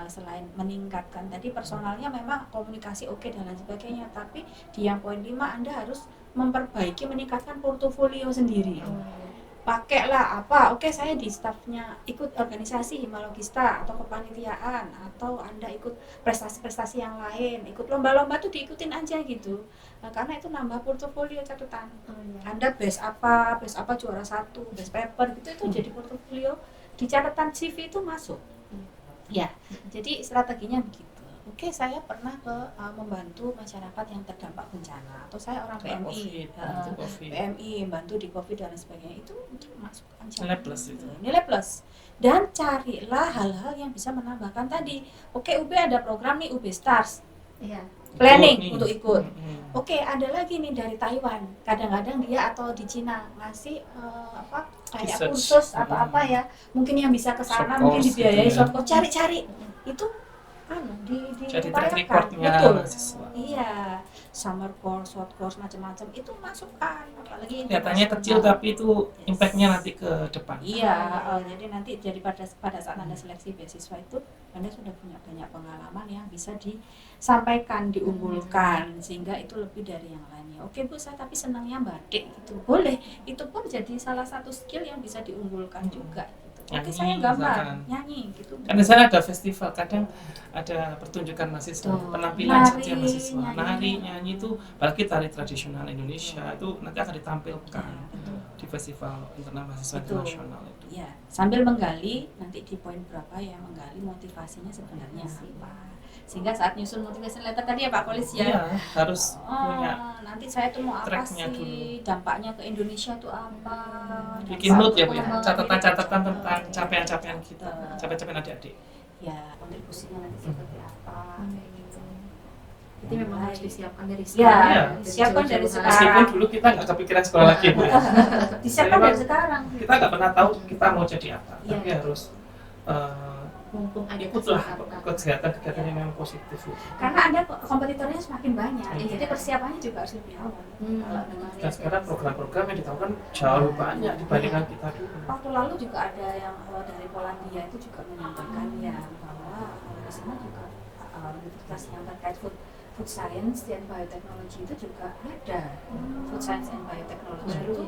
selain meningkatkan tadi personalnya memang komunikasi oke dan lain sebagainya, tapi di yang poin 5 Anda harus memperbaiki meningkatkan portofolio sendiri. Pakailah apa? Oke, saya di stafnya ikut organisasi Himalogista atau kepanitiaan atau Anda ikut prestasi-prestasi yang lain, ikut lomba-lomba tuh diikutin aja gitu. Nah, karena itu nambah portofolio catatan. Anda best apa juara 1, best paper gitu itu jadi portofolio di catatan CV itu masuk. Ya, jadi strateginya begitu. Oke, saya pernah membantu masyarakat yang terdampak bencana atau saya orang PMI, PMI bantu di COVID dan sebagainya, itu masuk nilai plus itu. Nilai plus. Dan carilah hal-hal yang bisa menambahkan tadi. Oke, UB ada program nih UB Stars. Iya. Planning untuk ikut. Oke, ada lagi nih dari Taiwan. Kadang-kadang dia atau di Cina ngasih kayak kursus atau apa ya. Mungkin yang bisa ke sana mungkin dibiayai short course, cari-cari. Itu jadi track recordnya mahasiswa. Iya, summer course, short course, macam-macam itu masukkan. Apalagi kelihatannya kecil tapi itu impactnya nanti ke depan. Iya, jadi nanti pada saat Anda seleksi beasiswa itu Anda sudah punya banyak pengalaman yang bisa disampaikan, diunggulkan sehingga itu lebih dari yang lainnya. Oke Bu, saya tapi senangnya batik gitu. Boleh, itu pun jadi salah satu skill yang bisa diunggulkan juga. Oke, saya gambar, nyanyi gitu. Kan di sana ada festival, kadang ada pertunjukan mahasiswa, penampilan saja mahasiswa, nari, nyanyi itu, apalagi tari tradisional Indonesia itu nanti akan ditampilkan di festival internal mahasiswa internasional itu. Ya, sambil menggali nanti di poin berapa ya, menggali motivasinya sebenarnya apa. Sehingga saat nyusun motivation letter tadi ya Pak Kolis ya, iya, harus punya nanti saya tuh mau apa sih dulu. Dampaknya ke Indonesia tuh apa, bikin note ya Bu ya, catatan-catatan tentang capaian-capaian kita, capaian-capaian adik-adik ya, kontribusinya nanti seperti apa kayak gitu. Jadi memang harus disiapkan dari sekarang. Ya, disiapkan dari sekarang. Meskipun dulu kita nggak kepikiran sekolah lagi Bu ya. Disiapkan dari sekarang. Kita nggak pernah tahu kita mau jadi apa, tapi harus mumpung ada ikutlah kegiatan yang memang positif. Karena Anda kompetitornya semakin banyak, jadi persiapannya juga harus lebih awal. Dan sekarang program-program yang ditawarkan jauh banyak dibandingkan kita dulu. Waktu lalu juga ada yang dari Polandia itu juga menyampaikan ya bahwa di sana juga universitas yang terkait food science dan biotechnology itu juga ada. Food science and biotechnology itu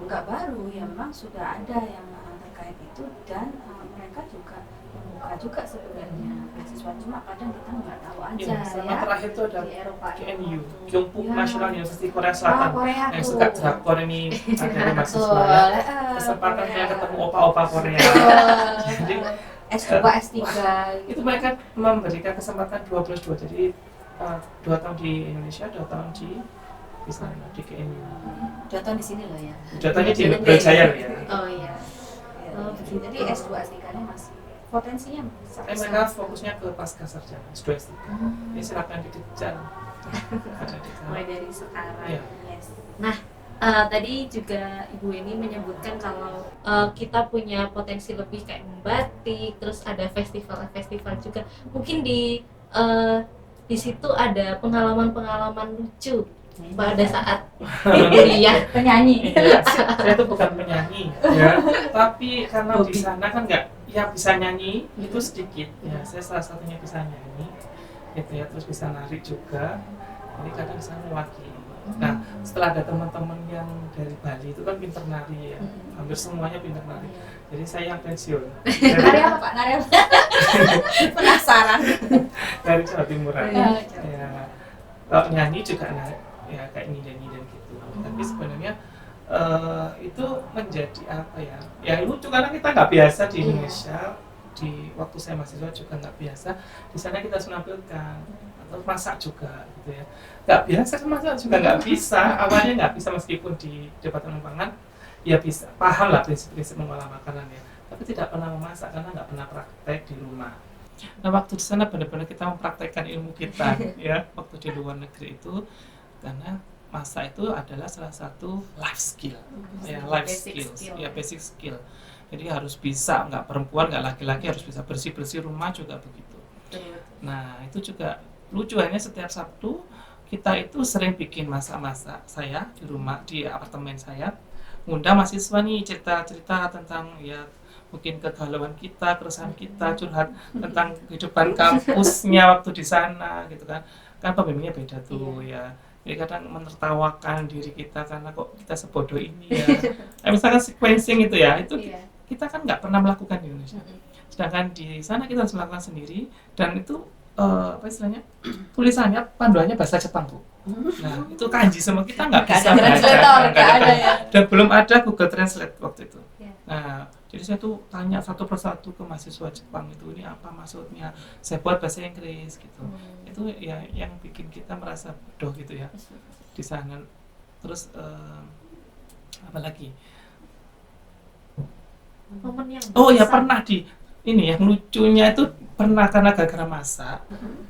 enggak baru ya, memang sudah ada yang terkait itu dan mereka juga membuka juga sebenarnya beasiswa, cuma kadang kita nggak tahu aja sama terakhir itu ada di Eropa KNU, Kyungpook National University Korea Selatan, yang suka drakor ini ada mahasiswa ya, kesempatan saya ketemu opa-opa Korea. Jadi S2, S3 itu mereka memberikan kesempatan 2+2, jadi 2 tahun di Indonesia, 2 tahun di sana di KNU. 2 tahun di sini loh ya. 2 tahunnya di Brawijaya ya. Oh iya. Jadi S2, S3-nya masih potensinya besar. Mereka fokusnya ke pasca sarjana, S2, S3. Ini silakan dikejar. Mulai dari sekarang. Ya. Yes. Nah, tadi juga Ibu ini menyebutkan kalau kita punya potensi lebih kayak membatik, terus ada festival juga. Mungkin di situ ada pengalaman-pengalaman lucu pada saat kuliah. Penyanyi. Iya, saya tuh bukan penyanyi ya, tapi karena di sana kan nggak, yang bisa nyanyi itu sedikit ya, saya salah satunya bisa nyanyi gitu ya, terus bisa nari juga, jadi kadang saya mewakili. Nah setelah ada teman-teman yang dari Bali itu kan pinter nari ya, hampir semuanya pinter nari, jadi saya yang pensiun Nari apa Pak? Nari apa? Penasaran. dari Jawa Timuran ya. Kalau nyanyi juga ya kayak nyinden gitu, tapi sebenarnya itu menjadi apa ya, ya lucu karena kita nggak biasa di Indonesia. Di waktu saya mahasiswa juga nggak biasa, di sana kita harus menampilkan atau masak juga gitu ya, nggak biasa kan, masak juga nggak bisa, awalnya nggak bisa meskipun di Departemen Pangan ya bisa paham lah prinsip-prinsip mengolah makanan ya, tapi tidak pernah memasak karena nggak pernah praktek di rumah. Nah waktu di sana benar-benar kita mempraktekkan ilmu kita ya waktu di luar negeri itu, karena masak itu adalah salah satu life skill ya, life skills ya, basic skill. Jadi harus bisa, nggak perempuan nggak laki-laki harus bisa bersih rumah juga begitu. Nah itu juga lucu, hanya setiap Sabtu kita itu sering bikin masak-masak, saya di rumah di apartemen saya ngundang mahasiswa nih cerita-cerita tentang ya mungkin kegalauan kita, keresahan kita, curhat tentang kehidupan kampusnya waktu di sana gitu kan pembimbingnya beda tuh ya. Jadi kadang menertawakan diri kita karena kok kita sebodoh ini ya. Misalkan sequencing itu ya, itu kita kan nggak pernah melakukan di Indonesia. Sedangkan di sana kita harus melakukan sendiri, dan itu apa istilahnya, tulisannya panduannya bahasa Jepang Bu. Nah itu kanji semua, kita nggak bisa baca, dan belum ada Google Translate waktu itu. Nah jadi saya tuh tanya satu persatu ke mahasiswa Jepang itu, ini apa maksudnya, saya buat bahasa Inggris gitu. Itu ya yang bikin kita merasa bodoh gitu ya di sana. Terus apa lagi? Momen yang ya pernah di ini yang lucunya itu pernah karena gara-gara masak,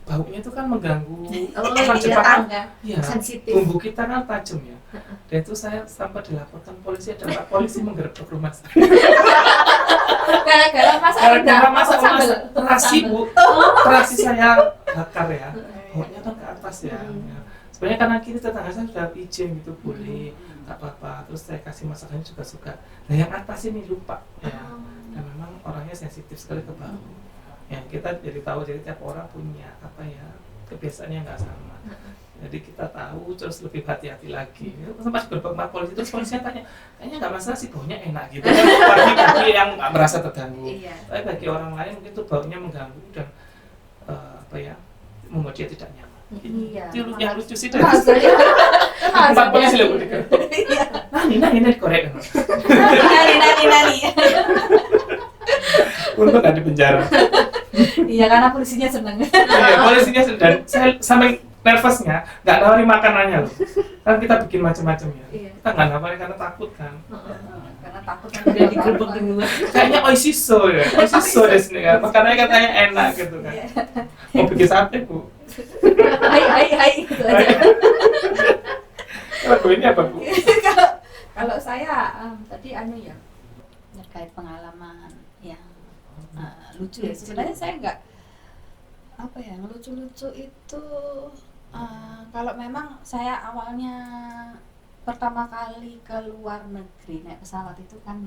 baunya itu kan mengganggu orang Jepang kan, ya, bumbu kita kan tajam ya, dan itu saya sampai dilaporkan polisi, ada Pak polisi menggerebek rumah saya. Gara-gara masak terasi Bu, terasi saya bakar ya, baunya kan ke atas ya. Sebenarnya karena kiri tetangga saya sudah izin gitu, boleh nggak apa-apa, terus saya kasih masakannya juga suka. Nah yang atas ini lupa ya, dan memang orangnya sensitif sekali ke bau. Ya kita jadi tahu, jadi tiap orang punya apa ya kebiasaannya nggak sama. Jadi kita tahu, terus lebih hati-hati lagi. Sempat beberapa polisi, terus polisinya tanya, kayaknya nggak masalah sih, baunya enak gitu. Bagi yang nggak merasa terganggu, tapi bagi orang lain mungkin itu baunya mengganggu dan apa ya, membuat dia tidak nyaman. Itu yang lucu sih dari tempat polisi loh. Nani korek. Nani. Untuk nggak di penjara. Iya karena polisinya seneng. Iya polisinya seneng, dan saya sampai nervousnya nggak nawarin makanannya loh. Kan kita bikin macam-macam ya. Kita nggak nawarin karena takut kan. Karena takut kan udah digerebek duluan. Kayaknya oishiso ya, oishiso di sini kan. Makanannya katanya enak gitu kan. Mau bikin sate Bu. Hai gitu aja. Kalau ini apa Bu? Kalau saya tadi ya terkait pengalaman yang lucu ya. Sebenarnya saya nggak apa ya, lucu-lucu itu kalau memang saya awalnya pertama kali ke luar negeri naik pesawat itu kan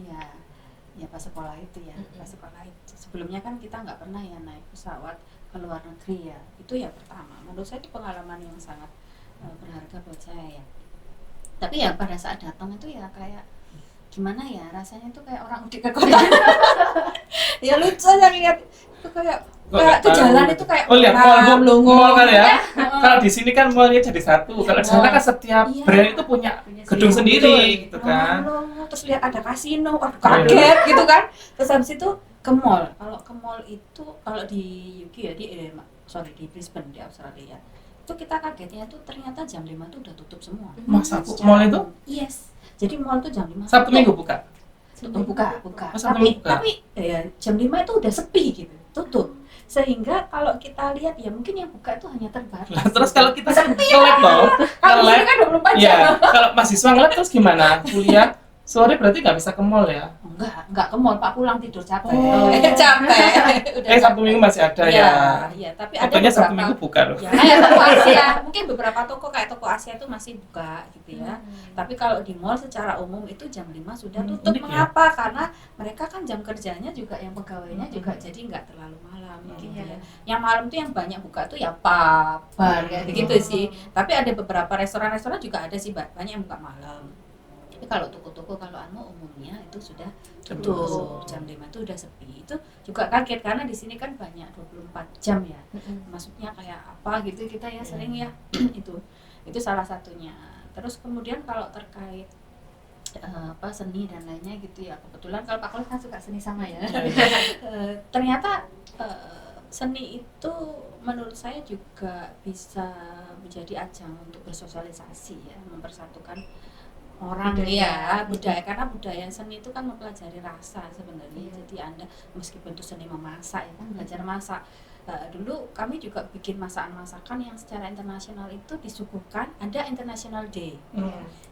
ya pas sekolah itu ya, pas sekolah itu. Sebelumnya kan kita nggak pernah ya naik pesawat ke luar negeri ya. Itu ya pertama. Menurut saya itu pengalaman yang sangat berharga buat saya ya. Tapi ya pada saat datang itu ya kayak gimana ya, rasanya tuh kayak orang udah ke kota. Ya lucu aja lihat itu kayak ke jalan itu kayak lihat mall kan ya. Kalau di sini kan mallnya jadi satu. Kalau di sana kan setiap brand itu punya gedung sendiri gitu kan. Terus lihat ada kasino, kaget gitu kan. Terus habis itu ke mall. Kalau ke mall itu kalau di UK ya di Brisbane di Australia. Itu kita kagetnya tuh ternyata jam 5 tuh udah tutup semua. Masa mall itu? Yes. Jadi mall tuh jam 5. Sabtu Minggu buka. Buka. Tapi ya jam 5 itu udah sepi gitu. Tutup. Sehingga kalau kita lihat ya mungkin yang buka itu hanya terbatas. Nah, terus kalau kita kan nge-lab loh. Kalau kan 24 jam. Ya, kalau mahasiswa nge-lab terus gimana? Kuliah Sore berarti nggak bisa ke mall ya? Enggak ke mall, Pak, pulang tidur capek. Oh. Capek. Udah Sabtu capek. Minggu masih ada ya? Iya, tapi ada Contohnya Sabtu beberapa Minggu buka loh. ya kayak toko Asia, mungkin beberapa toko kayak toko Asia itu masih buka gitu ya. Tapi kalau di mall secara umum itu jam 5 sudah tutup. unik ya. Mengapa? Karena mereka kan jam kerjanya juga yang pegawainya juga jadi nggak terlalu malam gitu ya. Yang malam tuh yang banyak buka tuh ya pub, bar kayak gitu sih. Tapi ada beberapa restoran-restoran juga ada sih banyak yang buka malam. Tapi kalau toko-toko kalau umumnya itu sudah tutup jam 5 itu udah sepi. Itu juga kaget karena di sini kan banyak 24 jam ya. Maksudnya kayak apa gitu kita ya sering ya itu salah satunya. Terus kemudian kalau terkait seni dan lainnya gitu ya, kebetulan kalau Pak Klos kan suka seni sama ya. Ternyata seni itu menurut saya juga bisa menjadi ajang untuk bersosialisasi ya, mempersatukan orang budaya karena budaya seni itu kan mempelajari rasa sebenarnya. Jadi Anda meskipun itu seni memasak ya kan belajar masak. Dulu kami juga bikin masakan-masakan yang secara internasional itu disuguhkan, ada International Day.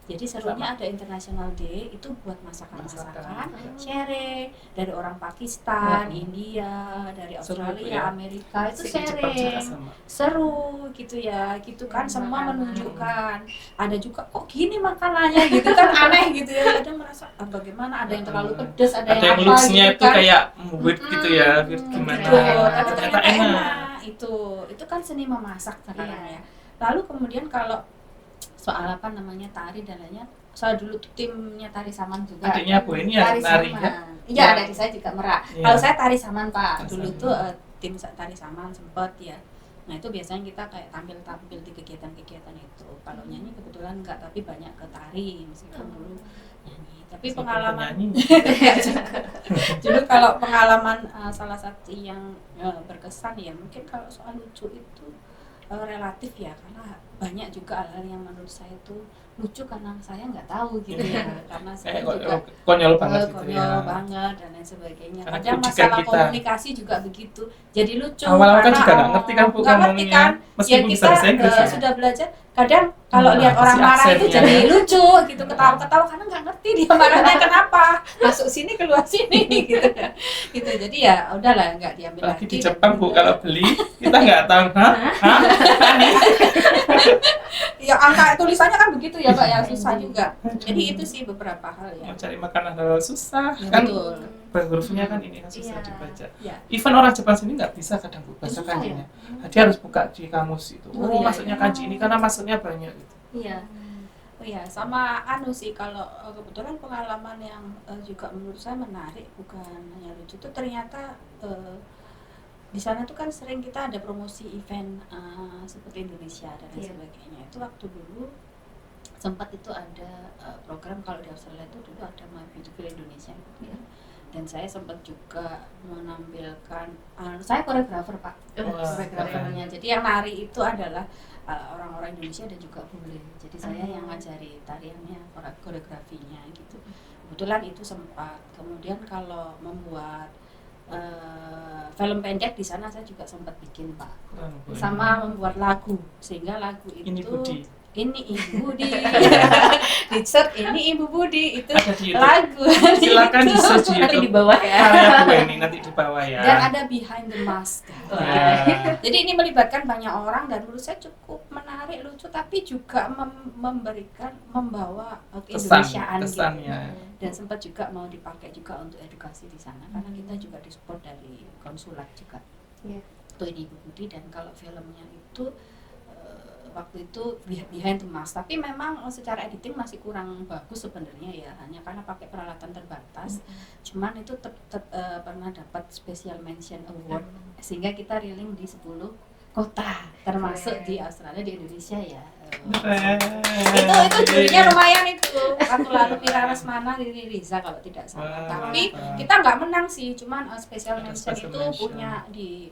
Jadi serunya ada International Day itu buat masakan-masakan, sharing dari orang Pakistan, India, dari Australia, Amerika itu sharing. Seru gitu ya, gitu kan semua menunjukkan. Ada juga kok gini makanannya gitu kan aneh gitu ya. Kadang merasa bagaimana ada yang terlalu pedas, ada yang apa looks-nya gitu itu kan. kayak weird gitu ya, gimana. Tapi Ternyata ternyata enak. itu kan seni memasak sekarang ya. Lalu kemudian kalau soal tari dan lainnya, saya dulu tuh timnya tari saman juga. Adiknya Bu ini ya nari ya? Iya, adik saya juga merak. Iya. Kalau saya tari saman Pak, dulu Saman. tuh tim tari saman sempet ya. Nah itu biasanya kita kayak tampil di kegiatan-kegiatan itu. Kalau nyanyi kebetulan enggak, tapi banyak ke tari meskipun dulu nyanyi. Tapi Meskipun pengalaman penyanyi. dulu kalau pengalaman salah satu yang berkesan ya mungkin kalau soal lucu itu relatif ya, karena banyak juga hal-hal yang menurut saya itu lucu karena saya nggak tahu gitu ya, karena saya juga konyol banget gitu ya. konyol banget dan lain sebagainya. Karena Kadang keunikan masalah kita. komunikasi juga begitu, jadi lucu. Awal-awal kan karena, juga nggak ngerti kan Bu nggak ngerti ngomongnya. kan. Ya Meskipun bisa kita bahasa Inggris ya. sudah belajar. Kadang kalau lihat Apa orang sih marah itu aksennya? jadi lucu gitu, ketawa-ketawa karena nggak ngerti dia marahnya kenapa, masuk sini keluar sini gitu. Gitu. Jadi ya udahlah nggak diambil Apalagi lagi. di Jepang Bu, kalau beli kita nggak tahu, hah? Ya angka tulisannya kan begitu ya Pak ya, susah juga. Jadi itu sih beberapa hal ya. Mau cari makanan halal susah Ya, kan. betul. Hurufnya kan ini kan susah dibaca. Ya. Even orang Jepang sini nggak bisa kadang Bu bahasa Susah kanjinya. Dia harus buka di kamus itu. Oh, iya, maksudnya kanji ini karena maksudnya banyak gitu. Iya. Oh ya, sama sih kalau kebetulan pengalaman yang juga menurut saya menarik, bukan hanya lucu, itu ternyata di sana tuh kan sering kita ada promosi event seperti Indonesia dan lain sebagainya. Itu waktu dulu sempat itu ada program, kalau di Australia itu dulu ada My Beautiful Indonesia gitu ya. Dan saya sempat juga menampilkan, saya koreografer Pak, koreografernya. Jadi yang nari itu adalah orang-orang Indonesia dan juga bule. Jadi saya yang ngajari tariannya, koreografinya gitu. Kebetulan itu sempat. Kemudian kalau membuat film pendek di sana saya juga sempat bikin Pak. Sama membuat lagu, sehingga lagu itu Ini Budi. Ini Ibu Budi. Di search ini Ibu Budi itu Ada di YouTube. lagu. Silakan di search di Nanti YouTube. di bawah ya. Karya Bu ini nanti di bawah ya. Dan ada Behind the Mask. Ya. Jadi ini melibatkan banyak orang dan menurut saya cukup menarik, lucu, tapi juga membawa keindonesiaan gitu. Kesannya. Dan sempat juga mau dipakai juga untuk edukasi di sana karena kita juga disupport dari konsulat juga. Iya. Itu ini Ibu Budi. Dan kalau filmnya itu waktu itu Behind the Mask, tapi memang secara editing masih kurang bagus sebenarnya ya, hanya karena pakai peralatan terbatas. Cuman itu pernah dapat special mention award, sehingga kita reeling di 10 kota termasuk di Australia, di Indonesia ya. Itu jurinya lumayan itu. Waktu lalu Mira Lesmana, Riri Riza kalau tidak salah. Tapi kita nggak menang sih, cuman special mention itu punya di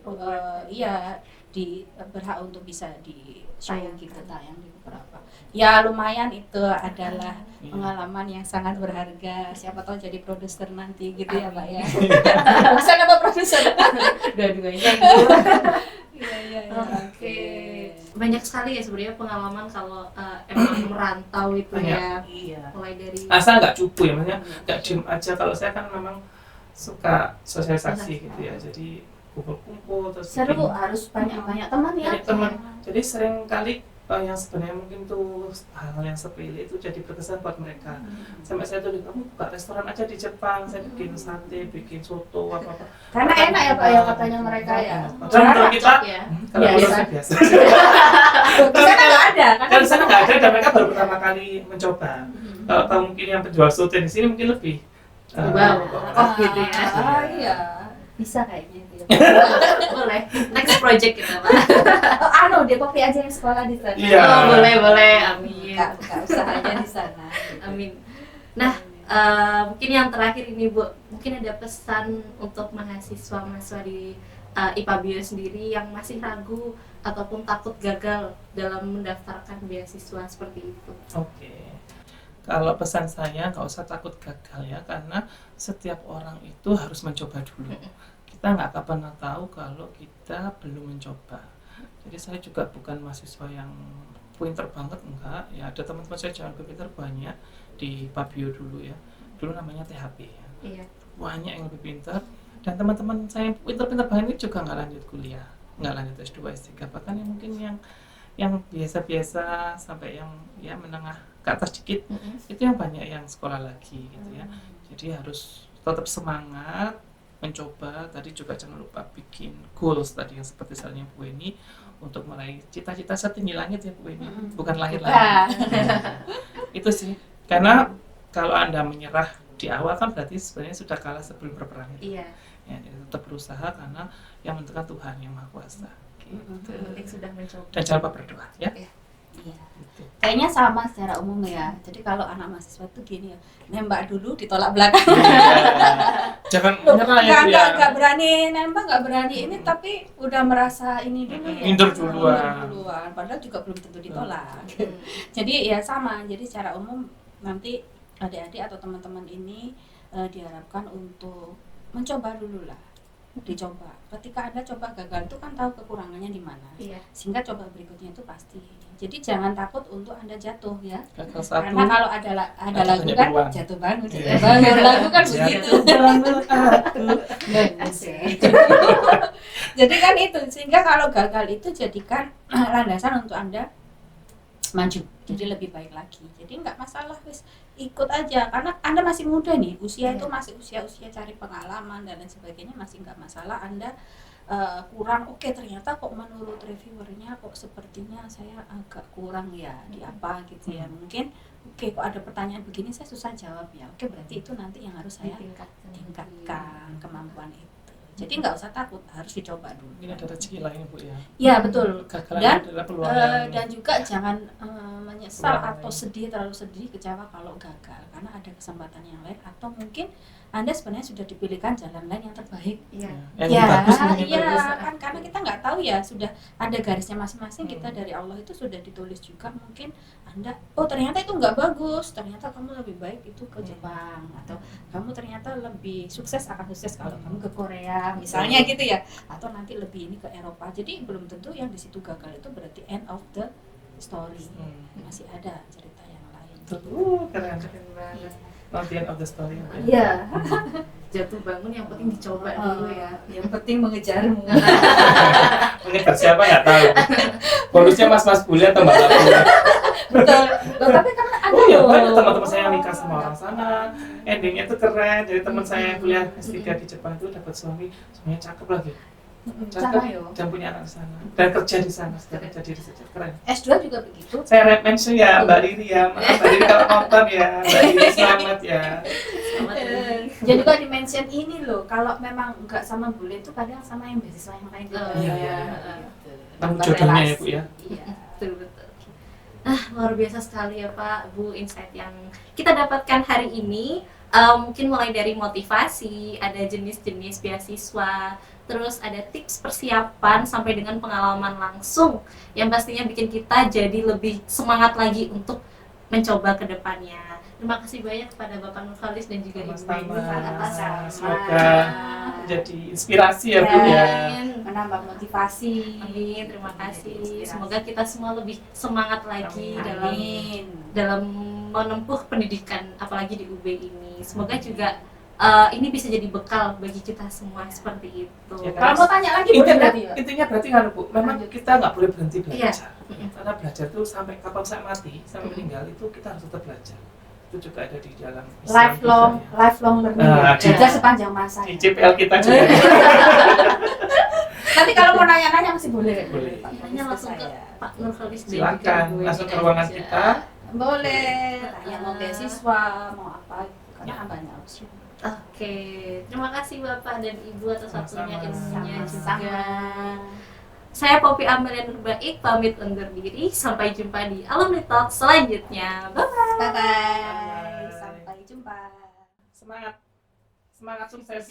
di berhak untuk bisa di show gitu, tayang di beberapa. Ya lumayan, itu adalah pengalaman yang sangat berharga. Siapa tahu jadi produser nanti gitu ya Pak ya. Pesan apa produser? Dua-duanya. Iya. Oke. banyak sekali ya sebenarnya pengalaman kalau emang merantau itu ya, Iya. mulai dari Asal nggak cupu ya, maksudnya nggak diem aja. Kalau saya kan memang suka sosialisasi gitu ya, jadi kumpul-kumpul terus Seru, bikin harus banyak-banyak teman ya. banyak teman. Jadi sering kali yang sebenarnya mungkin tuh hal-hal yang sepele itu jadi berkesan buat mereka. Sampai saya tuh, kamu buka restoran aja di Jepang, saya bikin sate, bikin soto, apa-apa. Karena enak ya Pak ya katanya mereka ya. Padahal kalau kita, cocok ya. kalau Biasa. biasa biasa. Di sana nggak ada kan? Kan di sana nggak ada, dan mereka baru pertama kali mencoba. Kalau tahu mungkin yang penjual soto di sini mungkin lebih Wow. Oh, gitu ya. Iya. Bisa kayaknya itu ya. Boleh, next project kita Pak. Oh, dia kopi aja yang sekolah di sana. Iya. Oh, boleh, amin. Buka usahanya di sana. Amin. Nah, mungkin yang terakhir ini Bu, mungkin ada pesan untuk mahasiswa di IPA Bio sendiri yang masih ragu ataupun takut gagal dalam mendaftarkan beasiswa seperti itu. Oke. Kalau pesan saya nggak usah takut gagal ya, karena setiap orang itu harus mencoba dulu. Kita nggak akan pernah tahu kalau kita belum mencoba. Jadi saya juga bukan mahasiswa yang pinter banget, enggak. Ya ada teman-teman saya jauh lebih pinter banyak di Pabio dulu ya. Dulu namanya THP ya. Iya. Banyak yang lebih pinter. Dan teman-teman saya yang pinter-pinter banget juga nggak lanjut kuliah, nggak lanjut S2, S3. Bahkan yang mungkin yang biasa-biasa sampai yang ya menengah ke atas sedikit, itu yang banyak yang sekolah lagi gitu ya. Jadi harus tetap semangat mencoba. Tadi juga jangan lupa bikin goals tadi yang seperti misalnya Bu Eni, untuk meraih cita-cita setinggi langit ya Bu Eni, bukan langit-langit. Itu sih, karena kalau Anda menyerah di awal kan berarti sebenarnya sudah kalah sebelum berperang itu. Iya. Ya, jadi tetap berusaha karena yang menentukan Tuhan yang Maha Kuasa. Gitu. Penting sudah mencoba. Dan jangan lupa berdoa ya. Iya. Gitu. Kayaknya sama secara umum ya. Jadi kalau anak mahasiswa tuh gini ya, nembak dulu ditolak belakang. Jangan Loh, menyerah ya Bu ya. nggak berani nembak, nggak berani ini, tapi udah merasa ini dulu ya. Minder duluan. Minder duluan. Padahal juga belum tentu ditolak. Jadi ya sama. Jadi secara umum nanti adik-adik atau teman-teman ini diharapkan untuk mencoba dulu lah. Dicoba. Ketika Anda coba gagal itu kan tahu kekurangannya di mana. Iya. Sehingga coba berikutnya itu pasti. Jadi jangan takut untuk Anda jatuh ya. Gagal satu. Karena kalau ada lagu banyak kan peluang. jatuh bangun, Iya. jatuh bangun, lagu kan begitu. Jatuh bangun aku. Asik. Jadi kan itu, sehingga kalau gagal itu jadikan landasan untuk Anda maju. Jadi lebih baik lagi. Jadi nggak masalah, wis ikut aja. Karena Anda masih muda nih, usia itu masih usia cari pengalaman dan lain sebagainya, masih nggak masalah. Anda kurang, oke, ternyata kok menurut reviewernya kok sepertinya saya agak kurang ya di apa gitu ya. Mungkin oke, kok ada pertanyaan begini saya susah jawab ya. Oke, berarti itu nanti yang harus saya tingkatkan kemampuan itu. Jadi nggak usah takut, harus dicoba dulu. Mungkin ada rezeki lain Bu ya. Ya betul. Kegagalan Dan adalah peluang yang dan juga jangan menyesal Peluang atau lain. sedih, terlalu sedih, kecewa kalau gagal, karena ada kesempatan yang lain atau mungkin Anda sebenarnya sudah dipilihkan jalan lain yang terbaik. Iya. yang Ya, bagus mungkin iya bagus. kan, karena kita nggak tahu ya, sudah ada garisnya masing-masing. Kita dari Allah itu sudah ditulis juga. Mungkin Anda, oh ternyata itu nggak bagus, ternyata kamu lebih baik itu ke Jepang, atau kamu ternyata lebih sukses, akan sukses kalau kamu ke Korea misalnya gitu ya, atau nanti lebih ini ke Eropa. Jadi belum tentu yang di situ gagal itu berarti end of the story. Masih ada cerita yang lain. Keren. Keren banget. Not the end of the story. Iya. Jatuh bangun yang penting dicoba dulu ya. Yang penting mengejarmu. Mengejar siapa nggak tahu. Bonusnya mas-mas bule atau mbak bule. Betul. Loh, tapi kan ada Oh iya, loh. banyak teman-teman saya yang nikah sama orang sana. Endingnya tuh keren. Jadi teman saya yang kuliah S3 di Jepang itu dapat suaminya cakep lagi. Sama yo. Dan punya anak di sana. Dan kerja di sana sekarang jadi researcher, keren. S2 juga begitu. Saya mention ya Mbak Riri ya, maaf Mbak Riri kalau nonton ya, Mbak Riri selamat ya. Selamat ya. Jadi juga di mention ini loh, kalau memang nggak sama bule itu kadang sama yang beasiswa yang lain juga. Oh, iya, iya. Gitu. Nemu Tambah jodohnya ya relasi. Bu ya. Iya. Betul. Luar biasa sekali ya Pak, Bu, insight yang kita dapatkan hari ini. Mungkin mulai dari motivasi, ada jenis-jenis beasiswa, terus ada tips persiapan sampai dengan pengalaman langsung yang pastinya bikin kita jadi lebih semangat lagi untuk mencoba ke depannya. Terima kasih banyak kepada Bapak Nurholis dan juga Ibu Sama-sama. Eni. Semoga jadi inspirasi ya Bu ya. Amin. menambah motivasi. Amin, terima kasih. Inspirasi. Semoga kita semua lebih semangat lagi Amin. dalam menempuh pendidikan, apalagi di UB ini. Semoga juga ini bisa jadi bekal bagi kita semua seperti itu. Ya, Kalau mau tanya lagi boleh Intinya, berarti ya? intinya berarti kan Bu, memang Lanjut. kita nggak boleh berhenti belajar. Iya. Karena belajar itu sampai kapan saya mati, sampai meninggal itu kita harus tetap belajar. Itu juga ada di dalam Islam Lifelong, juga, ya. lifelong learning. Nah, Belajar sepanjang masa. Di CPL kita juga. Nanti kalau mau nanya-nanya masih boleh. Boleh. Pak, Tanya ke langsung ke saya. Pak Nurholis dan Silakan, juga Bu Eni langsung ke ruangan aja. kita. Boleh. Tanya mau beasiswa, mau apa? Karena Ya. banyak opsi. Oke, terima kasih Bapak dan Ibu atas waktunya, Sama-sama. ilmunya Sama-sama. juga. Saya Poppy Amelia Nurbaik pamit undur diri. Sampai jumpa di Alumni Talk selanjutnya. Bye. Bye-bye. Sampai jumpa. Semangat, semangat sukses.